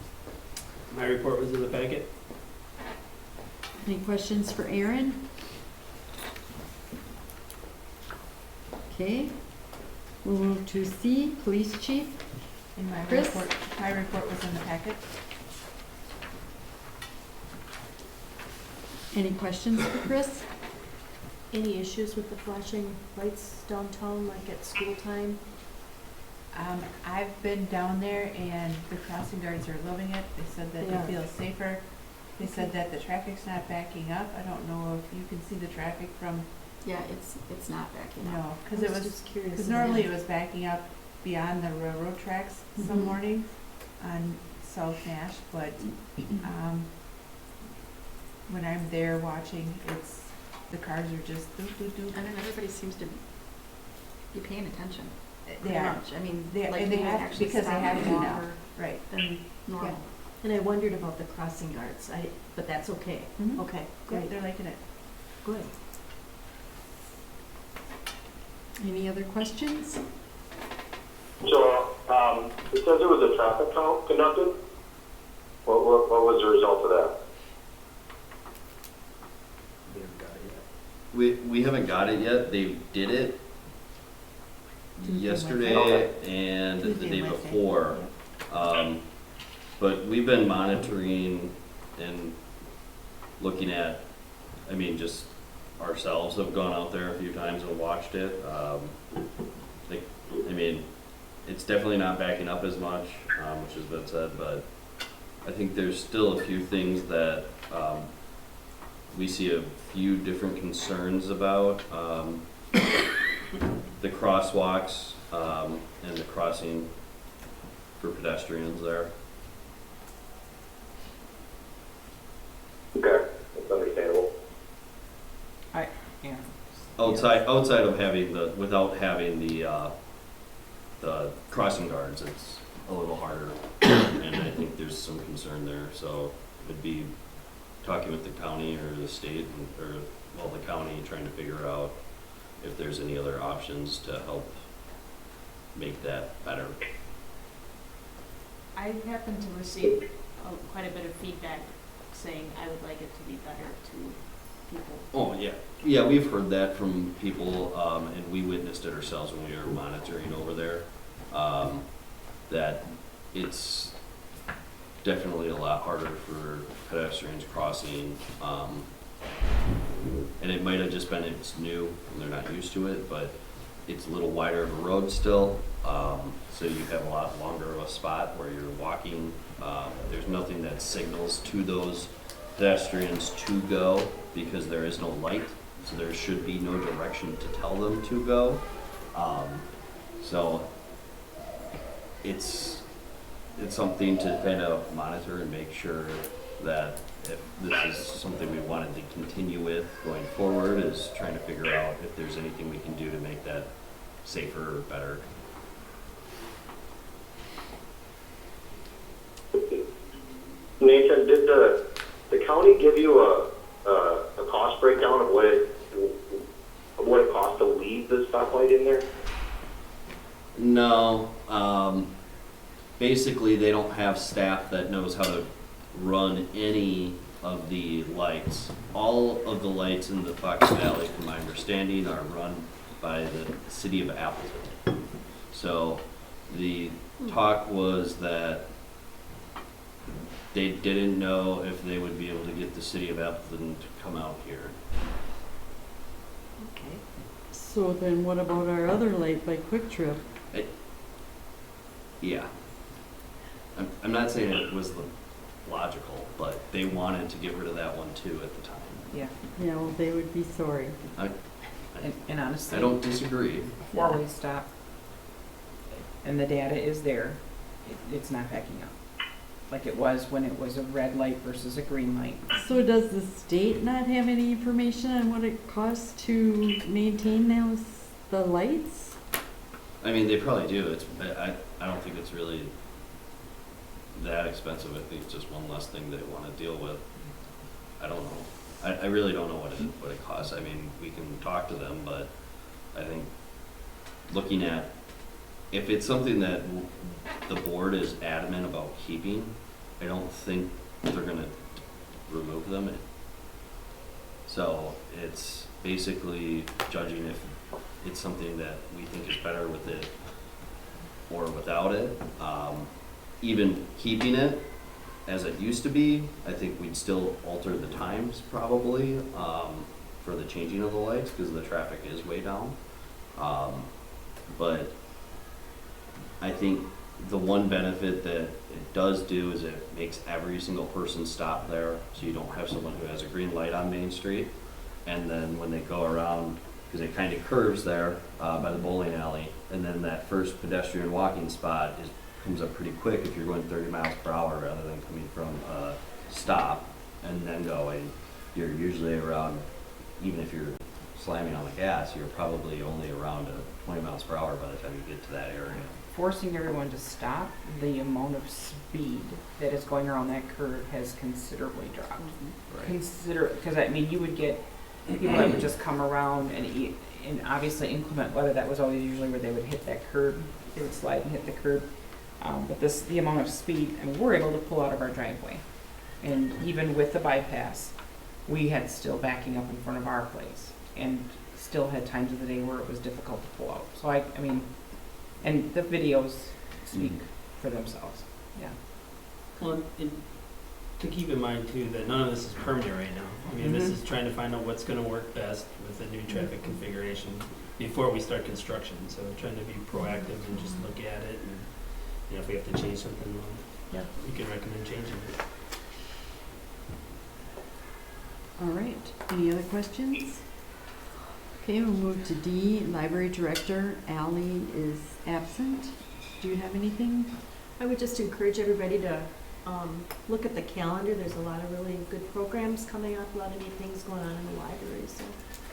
My report was in the packet. Any questions for Aaron? Okay. We'll move to C, Police Chief. And my Chris? report was in the packet. Any questions for Chris? Any issues with the flashing lights downtown, like at school time? I've been down there, and the crossing guards are loving it. They said that They are. they feel safer. They said that the traffic's not backing up. I don't know if you can see the traffic from Yeah, it's not backing up. No, because it was, just curious. because normally it was backing up beyond the railroad tracks some Mhm. mornings on South Nash, but, when I'm there watching, the cars are just doop, doop, doop. And then everybody seems to be paying attention, They pretty are, much. I mean, They- like and they you have- actually because they stop have to now. longer right. than normal. And I wondered about the crossing guards, but that's okay. Mhm. Okay, Yeah, great, they're liking it. good. Any other questions? So, it says it was a traffic count conducted. What was the result of that? We haven't got it yet. We haven't got it yet. They did it Tuesday, yesterday Wednesday. and the Tuesday day and Wednesday. before. But we've been monitoring and looking at, I mean, just ourselves have gone out there a few times and watched it. I mean, it's definitely not backing up as much, which has been said, but I think there's still a few things that we see a few different concerns about. The crosswalks and the crossing for pedestrians there. Okay, that's understandable. Yeah. Outside of having without having the crossing guards, it's a little harder, and I think there's some concern there, so it'd be talking with the county or the state, the county, trying to figure out if there's any other options to help make that better. I happened to receive quite a bit of feedback saying I would like it to be better to people. Oh, yeah. Yeah, we've heard that from people, and we witnessed it ourselves when we were monitoring over there, that it's definitely a lot harder for pedestrians crossing, and it might have just been it's new and they're not used to it, but it's a little wider of a road still, so you have a lot longer of a spot where you're walking. There's nothing that signals to those pedestrians to go because there is no light, so there should be no direction to tell them to go. So it's something to kind of monitor and make sure that if this is something we wanted to continue with going forward, is trying to figure out if there's anything we can do to make that safer or better. Nathan, did the county give you a cost breakdown of what it costs to leave the stoplight in there? No, basically they don't have staff that knows how to run any of the lights. All of the lights in the Fox Valley, from my understanding, are run by the city of Appleton. So the talk was that they didn't know if they would be able to get the city of Appleton to come out here. Okay. So then what about our other light by Quick Trip? Yeah. I'm not saying it was logical, but they wanted to get rid of that one too at the time. Yeah, Yeah, well, they would be sorry. and honestly. I don't disagree. Before we stop, and the data is there, it's not backing up. Like it was when it was a red light versus a green light. So does the state not have any information on what it costs to maintain the lights? I mean, they probably do. I don't think it's really that expensive. I think it's just one less thing they want to deal with. I don't know. I really don't know what it costs. I mean, we can talk to them, but I think looking at if it's something that the board is adamant about keeping, I don't think they're going to remove them. So it's basically judging if it's something that we think is better with it or without it. Even keeping it as it used to be, I think we'd still alter the times probably for the changing of the lights because the traffic is way down. But I think the one benefit that it does do is it makes every single person stop there, so you don't have someone who has a green light on Main Street, and then when they go around because it kind of curves there by the bowling alley, and then that first pedestrian walking spot comes up pretty quick if you're going 30 miles per hour rather than coming from a stop and then going. You're usually around, even if you're slamming on the gas, you're probably only around 20 miles per hour by the time you get to that area. Forcing everyone to stop, the amount of speed that is going around that curve has considerably dropped. Right. Because I mean, you would get people that would just come around and obviously inclement weather, that was always usually where they would hit that curb. They would slide and hit the curb. But the amount of speed, I mean, we're able to pull out of our driveway. And even with the bypass, we had still backing up in front of our place and still had times of the day where it was difficult to pull out. So I mean, and the videos speak for themselves. Yeah. Well, and to keep in mind too that none of this is permanent right now. I mean, this is trying to find out what's going to work best with the new traffic configuration before we start construction. So we're trying to be proactive and just look at it, and you know, if we have to change something, we can recommend changing it. All right, any other questions? Okay, we'll move to D, Library Director Ally is absent. Do you have anything? I would just encourage everybody to look at the calendar. There's a lot of really good programs coming up, a lot of neat things going on in the library, so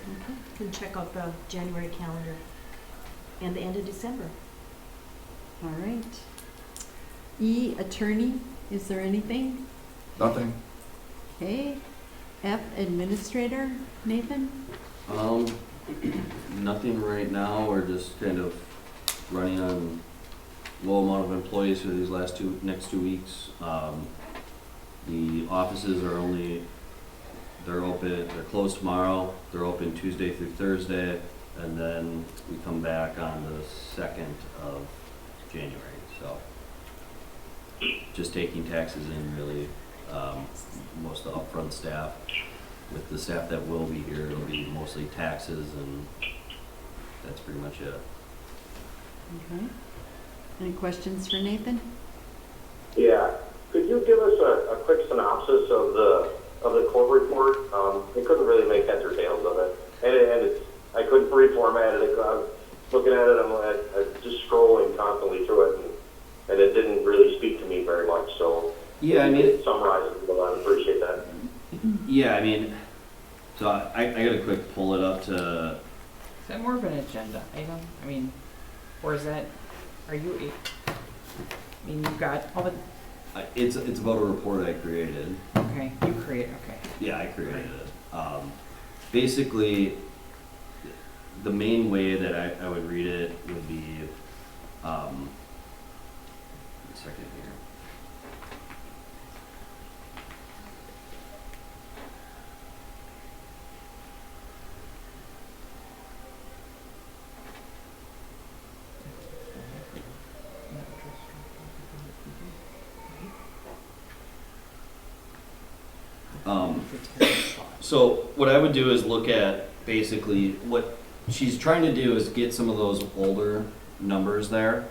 you can check out the January calendar and the end of December. All right. E, Attorney, is there anything? Nothing. Okay. F, Administrator, Nathan? Nothing right now. We're just kind of running on low amount of employees for these next 2 weeks. The offices are they're closed tomorrow. They're open Tuesday through Thursday, and then we come back on the 2nd of January. So just taking taxes in, really. Most of the upfront staff. With the staff that will be here, it'll be mostly taxes, and that's pretty much it. Okay. Any questions for Nathan? Yeah. Could you give us a quick synopsis of the court report? I couldn't really make heads or tails of it, and I couldn't reformat it. I was looking at it, I'm just scrolling constantly through it, and it didn't really speak to me very much. So yeah, I mean, summarize it. I'd appreciate that. Yeah, I mean, so I gotta quick pull it up to. Is that more of an agenda item? I mean, or is that, I mean, you've got all the. It's about a report I created. Okay, you create, okay. Yeah, I created it. Basically, the main way that I would read it would be, one second here. So what I would do is look at basically what she's trying to do is get some of those older numbers there.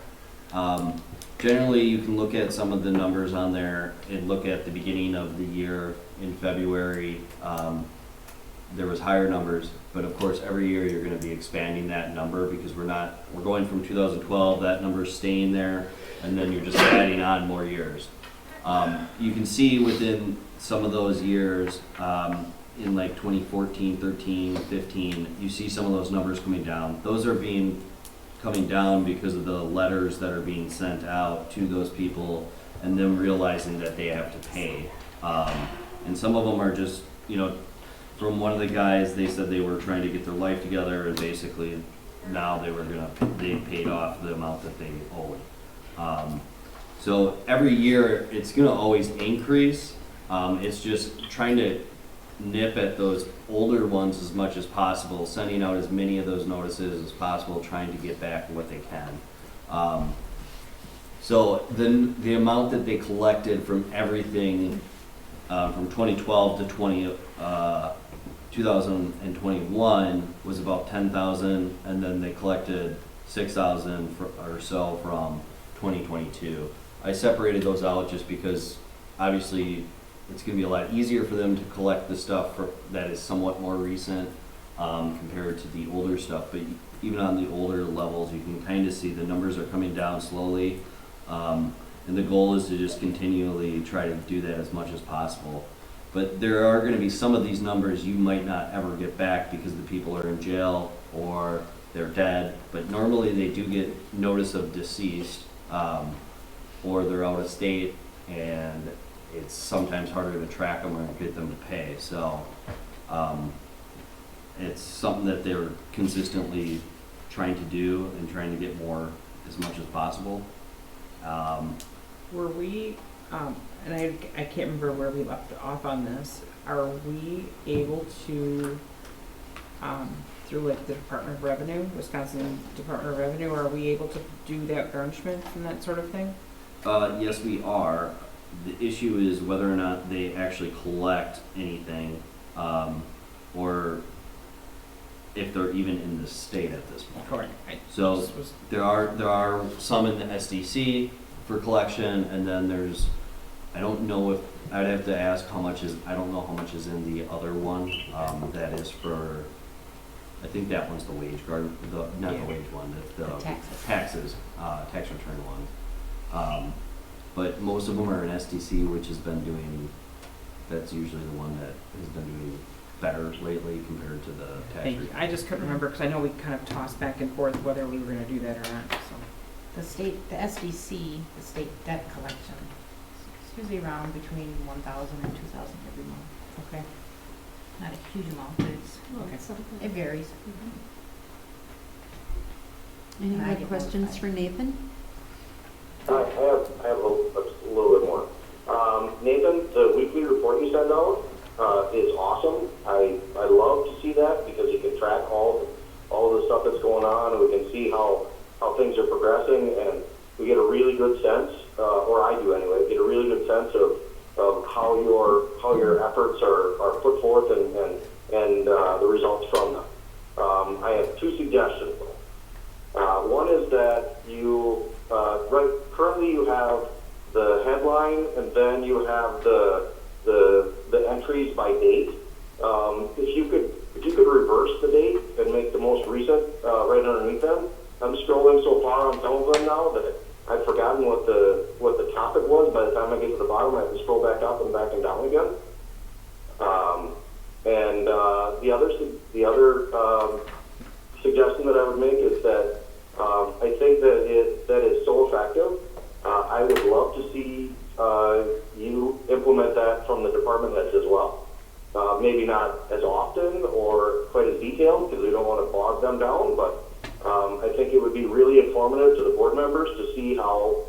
Generally, you can look at some of the numbers on there and look at the beginning of the year in February. There was higher numbers, but of course every year you're going to be expanding that number because we're going from 2012, that number's staying there, and then you're just adding on more years. You can see within some of those years, in like 2014, 13, 15, you see some of those numbers coming down. Those are coming down because of the letters that are being sent out to those people and them realizing that they have to pay. And some of them are just, from one of the guys, they said they were trying to get their life together, and basically now they paid off the amount that they owed. So every year it's gonna always increase. It's just trying to nip at those older ones as much as possible, sending out as many of those notices as possible, trying to get back what they can. So then the amount that they collected from everything from 2012 to 2021 was about 10,000, and then they collected 6,000 or so from 2022. I separated those out just because obviously it's going to be a lot easier for them to collect the stuff that is somewhat more recent. compared to the older stuff, but even on the older levels, you can kind of see the numbers are coming down slowly. And the goal is to just continually try to do that as much as possible. But there are going to be some of these numbers you might not ever get back because the people are in jail or they're dead. But normally they do get notice of deceased, or they're out of state, and it's sometimes harder to track them or get them to pay. So it's something that they're consistently trying to do and trying to get more as much as possible. Were we, and I can't remember where we left off on this, are we able to, through like the Department of Revenue, Wisconsin Department of Revenue, are we able to do that garnishment and that sort of thing? Yes, we are. The issue is whether or not they actually collect anything, or if they're even in the state at this point. Correct. So there are some in the SDC for collection, and then there's, I don't know if, I'd have to ask how much is, I don't know how much is in the other one, that is for, I think that one's the wage guard, not the wage one, the taxes, tax return one. But most of them are in SDC, which has been doing, that's usually the one that has been doing better lately compared to the tax Thank you. return. I just couldn't remember because I know we kind of tossed back and forth whether we were going to do that or not. So The state, the SDC, the state debt collection, it's usually around between 1,000 and 2,000 every month. okay. Not a huge amount, but it's, it varies. Any And I more get questions notified. for Nathan? I have a little bit more. Nathan, the weekly report you send out is awesome. I love to see that because you can track all the stuff that's going on, and we can see how things are progressing, and we get a really good sense, or I do anyway, get a really good sense of how your efforts are put forth and the results from them. I have two suggestions. One is that you currently you have the headline, and then you have the entries by date. If you could reverse the date and make the most recent right underneath them. I'm scrolling so far on some of them now that I've forgotten what the topic was. By the time I get to the bottom, I have to scroll back up and back and down again. The other suggestion that I would make is that I think that is so effective. I would love to see you implement that from the department heads as well. Maybe not as often or quite as detailed because we don't want to bog them down, but I think it would be really informative to the board members to see how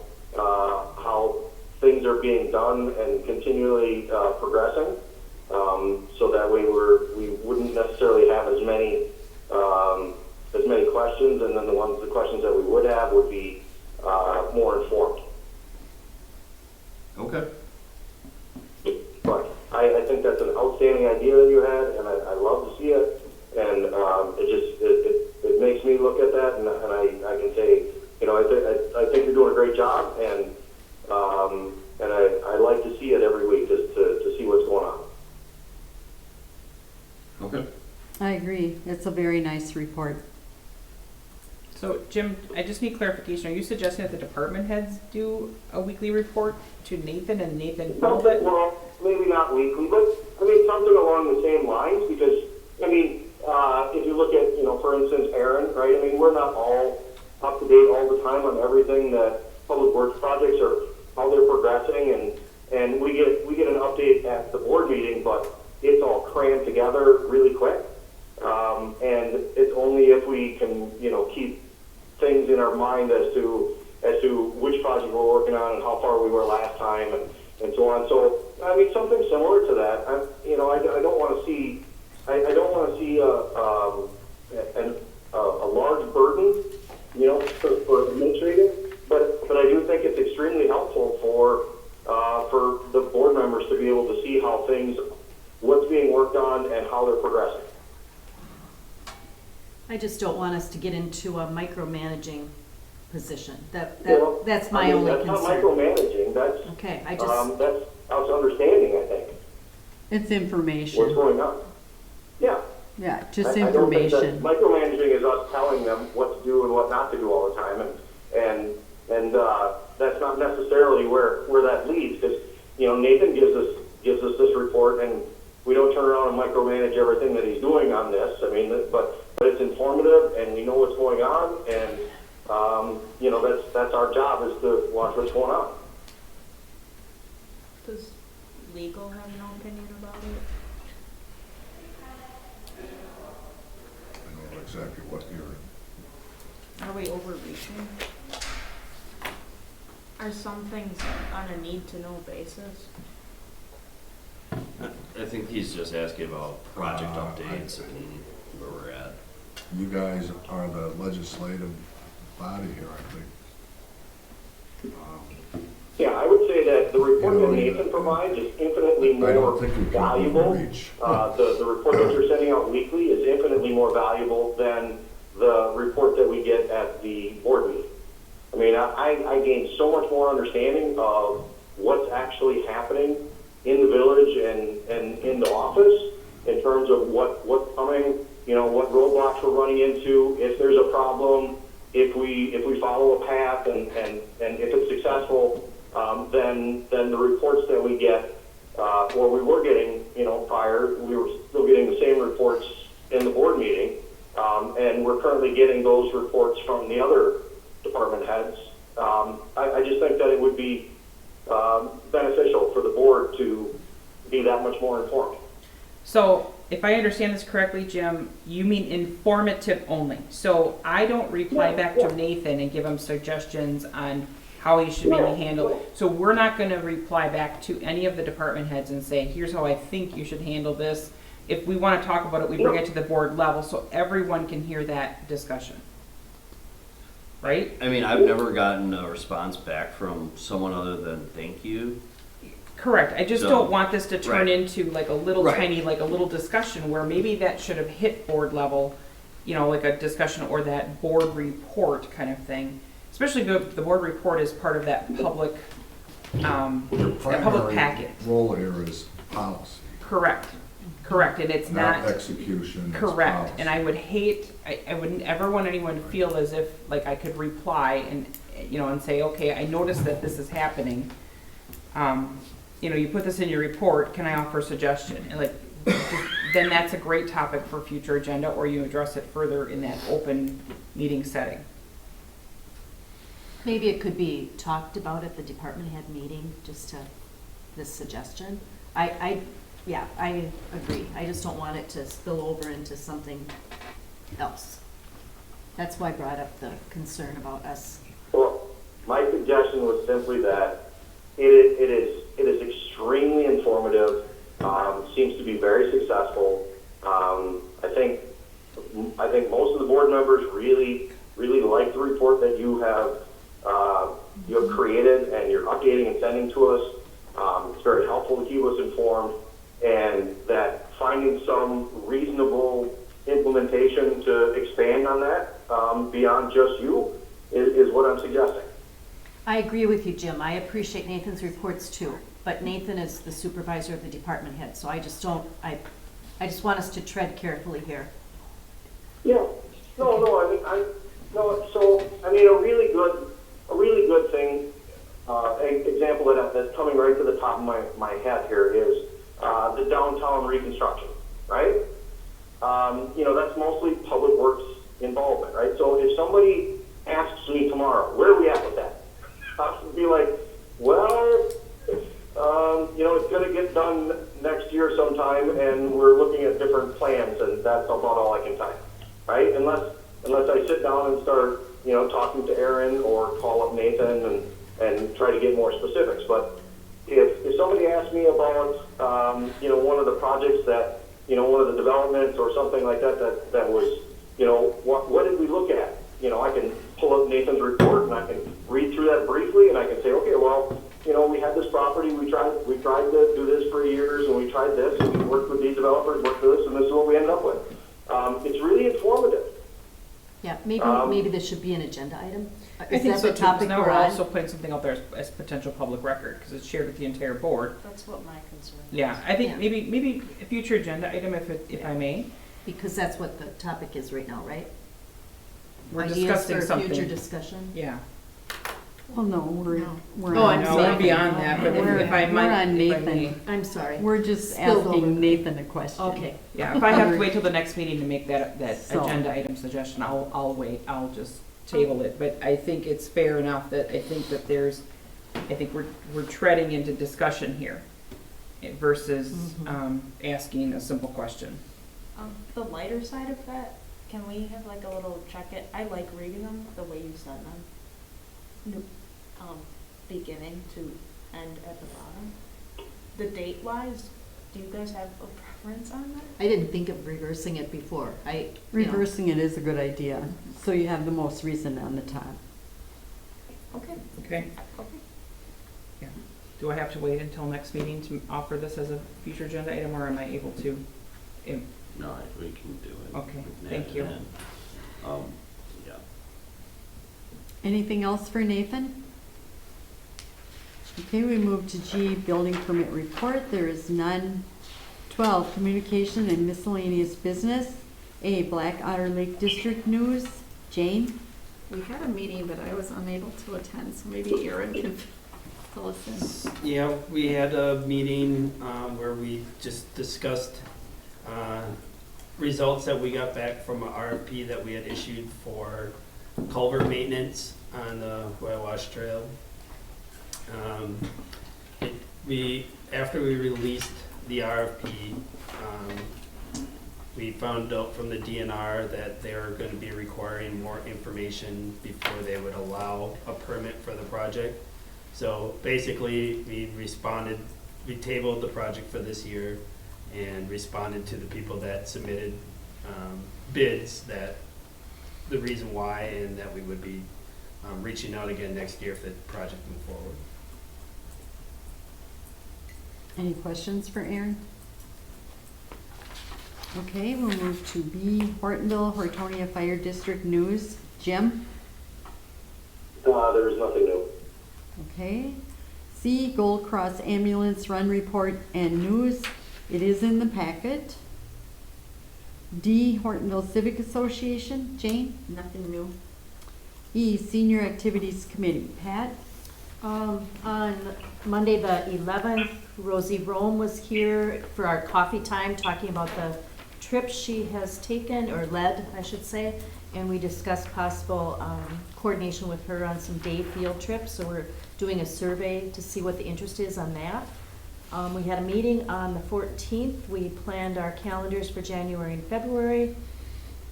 things are being done and continually progressing. So that way we wouldn't necessarily have as many questions, and then the questions that we would have would be more informed. Okay. But I think that's an outstanding idea that you had, and I love to see it. And it makes me look at that, and I can say, I think you're doing a great job, and I like to see it every week just to see what's going on. Okay. I agree. It's a very nice report. So Jim, I just need clarification. Are you suggesting that the department heads do a weekly report to Nathan and Nathan follow it? Well, maybe not weekly, but I mean something along the same lines, because I mean, if you look at, for instance, Aaron, right? I mean, we're not all up to date all the time on everything that public works projects are, how they're progressing, and we get an update at the board meeting, but it's all crammed together really quick. And it's only if we can, keep things in our mind as to which project we're working on and how far we were last time and so on. So I mean, something similar to that. I don't want to see a large burden, for administrating, but I do think it's extremely helpful for the board members to be able to see what's being worked on and how they're progressing. I just don't want us to get into a micromanaging position. That's my I mean, only that's concern. not micromanaging. That's Okay, that's understanding, I think, It's what's information. going on. Yeah. Yeah, just I don't think that information. micromanaging is us telling them what to do and what not to do all the time, and that's not necessarily where that leads, because, you know, Nathan gives us this report, and we don't turn around and micromanage everything that he's doing on this. I mean, but it's informative, and we know what's going on, and you know, that's our job, is to watch what's going on. Does legal have no opinion about it? I know exactly what you're, Are we overreaching? Are some things on a need-to-know basis? I think he's just asking about project updates and where we're at. you guys are the legislative body here, I think. Yeah, I would say that the report You know, that Nathan provides is infinitely I don't more think you can valuable. overreach. The report that you're sending out weekly is infinitely more valuable than the report that we get at the board meeting. I mean, I gained so much more understanding of what's actually happening in the village and in the office in terms of what's coming, you know, what roadblocks we're running into, if there's a problem, if we follow a path, and if it's successful, then the reports that we get, or we were getting, you know, prior, we were still getting the same reports in the board meeting, and we're currently getting those reports from the other department heads. I just think that it would be beneficial for the board to be that much more informed. So, if I understand this correctly, Jim, you mean informative only. So I don't reply back to Nathan and give him suggestions on how he should maybe handle it. So we're not gonna reply back to any of the department heads and say, here's how I think you should handle this. If we wanna talk about it, we bring it to the board level so everyone can hear that discussion. Right? I mean, I've never gotten a response back from someone other than thank you. Correct. I just So, don't want this to turn right. into like a little Right. tiny, like a little discussion where maybe that should have hit board level, you know, like a discussion or that board report kind of thing. Especially if the board report is part of that public, Your that public primary packet. role here is policy, Correct. Correct. And it's not not, execution, it's correct. policy. And I would hate, I wouldn't ever want anyone to feel as if like I could reply and, you know, and say, okay, I noticed that this is happening. You know, you put this in your report, can I offer a suggestion? And like, then that's a great topic for future agenda, or you address it further in that open meeting setting. Maybe it could be talked about at the department head meeting, just to, this suggestion. Yeah, I agree. I just don't want it to spill over into something else. That's why I brought up the concern about us. Well, my suggestion was simply that it is extremely informative, seems to be very successful. I think most of the board members really like the report that you have created and you're updating and sending to us. It's very helpful to keep us informed, and that finding some reasonable implementation to expand on that beyond just you is what I'm suggesting. I agree with you, Jim. I appreciate Nathan's reports too, but Nathan is the supervisor of the department head, so I just want us to tread carefully here. Yeah. No, I mean, a really good thing, example that's coming right to the top of my head here is the downtown reconstruction, right? You know, that's mostly public works involvement, right? So if somebody asks me tomorrow, where are we at with that? I'll be like, well, you know, it's going to get done next year sometime, and we're looking at different plans, and that's about all I can tell you, right? Unless I sit down and start, you know, talking to Aaron or call up Nathan and try to get more specifics. But if somebody asks me about, you know, one of the projects that, you know, one of the developments or something like that was, you know, what did we look at? You know, I can pull up Nathan's report and I can read through that briefly, and I can say, okay, well, you know, we had this property, we tried to do this for years, and we tried this, and we worked with these developers, worked with this, and this is what we ended up with. It's really informative. Yeah, maybe this should be an agenda item. I Is think that so the too, because topic now we're we're on? also putting something out there as potential public record, because it's shared with the entire board. That's what my concern is. Yeah, I think Yeah. maybe a future agenda item, if I may. Because that's what the topic is right now, right? We're Ideas discussing for something. future discussion? Yeah. Well, no, we're Oh, on I'm No, we're sorry. beyond that, but if I might. We're on if I may. Nathan. I'm sorry. We're just Spilled over. asking Nathan a question. Okay. Yeah, if I have to wait till the next meeting to make that So- agenda item suggestion, I'll wait, I'll just table it. But I think it's fair enough that I think that I think we're treading into discussion here versus, asking a simple question. The lighter side of that, can we have like a little check it? I like reading them the way you send them. Beginning to end at the bottom. The date wise, do you guys have a preference on that? I didn't think of reversing it before. Reversing it is a good idea, so you have the most recent on the top. Okay. Okay? Yeah. Do I have to wait until next meeting to offer this as a future agenda item, or am I able to? No, we can do it. Okay, We can thank add you. it in. Yeah. Anything else for Nathan? Okay, we move to G, building permit report. There is none. 12, communication and miscellaneous business. A, Black Otter Lake District news. Jane? We had a meeting, but I was unable to attend, so maybe Aaron can fill us in. Yeah, we had a meeting where we just discussed results that we got back from an RFP that we had issued for culvert maintenance on the Whitewash Trail. After we released the RFP, we found out from the DNR that they're going to be requiring more information before they would allow a permit for the project. So basically, we tabled the project for this year and responded to the people that submitted bids, that the reason why, and that we would be reaching out again next year if the project moved forward. Any questions for Aaron? Okay, we'll move to B, Hortonville, Hortonia Fire District news. Jim? There is nothing new. Okay. C, Gold Cross Ambulance Run Report and News. It is in the packet. D, Hortonville Civic Association. Jane? Nothing new. E, Senior Activities Committee. Pat? On Monday, the 11th, Rosie Rome was here for our coffee time, talking about the trip she has taken, or led, I should say, and we discussed possible coordination with her on some day field trips, so we're doing a survey to see what the interest is on that. We had a meeting on the 14th. We planned our calendars for January and February.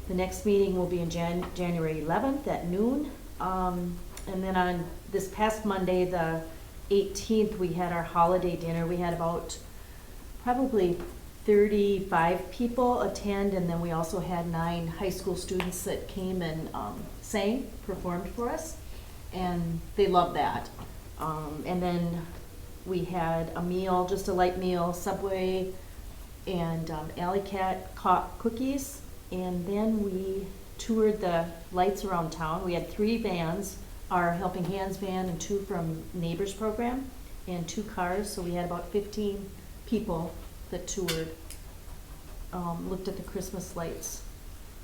The next meeting will be in January 11th at noon. And then on this past Monday, the 18th, we had our holiday dinner. We had about probably 35 people attend, and then we also had 9 high school students that came and performed for us, and they loved that. And then we had a meal, just a light meal, Subway and Alley Cat cookies, and then we toured the lights around town. We had 3 vans, our Helping Hands van and 2 from Neighbors Program, and 2 cars, so we had about 15 people that toured, looked at the Christmas lights,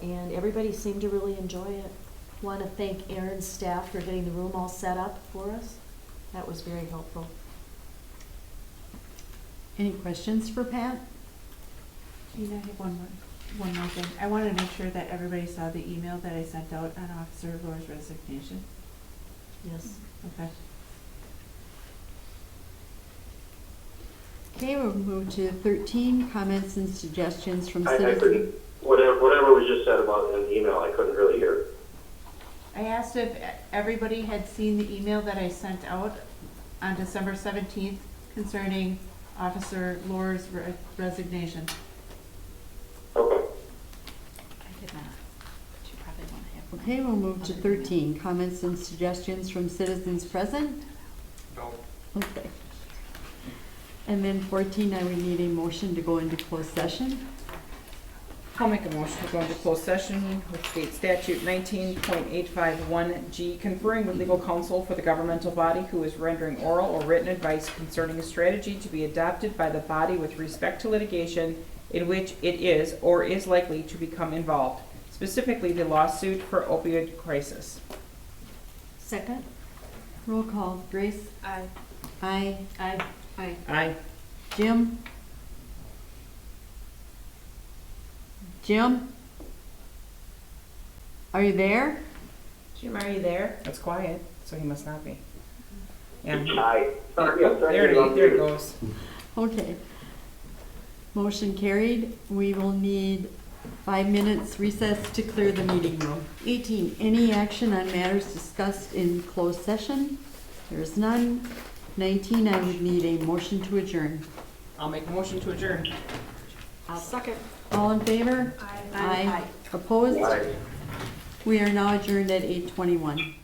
and everybody seemed to really enjoy it. Want to thank Aaron's staff for getting the room all set up for us. That was very helpful. Any questions for Pat? You know, I have one more thing. I want to make sure that everybody saw the email that I sent out on Officer Lohr's resignation. Yes. Okay. Okay, we'll move to 13, comments and suggestions from I citizens. couldn't, whatever was just said about an email, I couldn't really hear. I asked if everybody had seen the email that I sent out on December 17th concerning Officer Lohr's resignation. Okay. I did not. But you probably want to have. Okay, we'll move to 13, comments and suggestions from citizens present. No. Okay. And then 14, I would need a motion to go into closed session. I'll make a motion to go into closed session with state statute 19.851G, conferring with legal counsel for the governmental body who is rendering oral or written advice concerning a strategy to be adopted by the body with respect to litigation in which it is or is likely to become involved, specifically the lawsuit for opioid crisis. Second? Roll call. Grace? Aye. Aye. Aye. Aye. Aye. Jim? Jim? Are you there? Jim, are you there? It's quiet, so he must not be. Yeah. Aye. There it goes. Okay. Motion carried. We will need 5 minutes recess to clear the meeting room. 18, any action on matters discussed in closed session? There is none. 19, I would need a motion to adjourn. I'll make a motion to adjourn. I'll second. All in favor? Aye. Aye. Opposed? We are now adjourned at 8:21.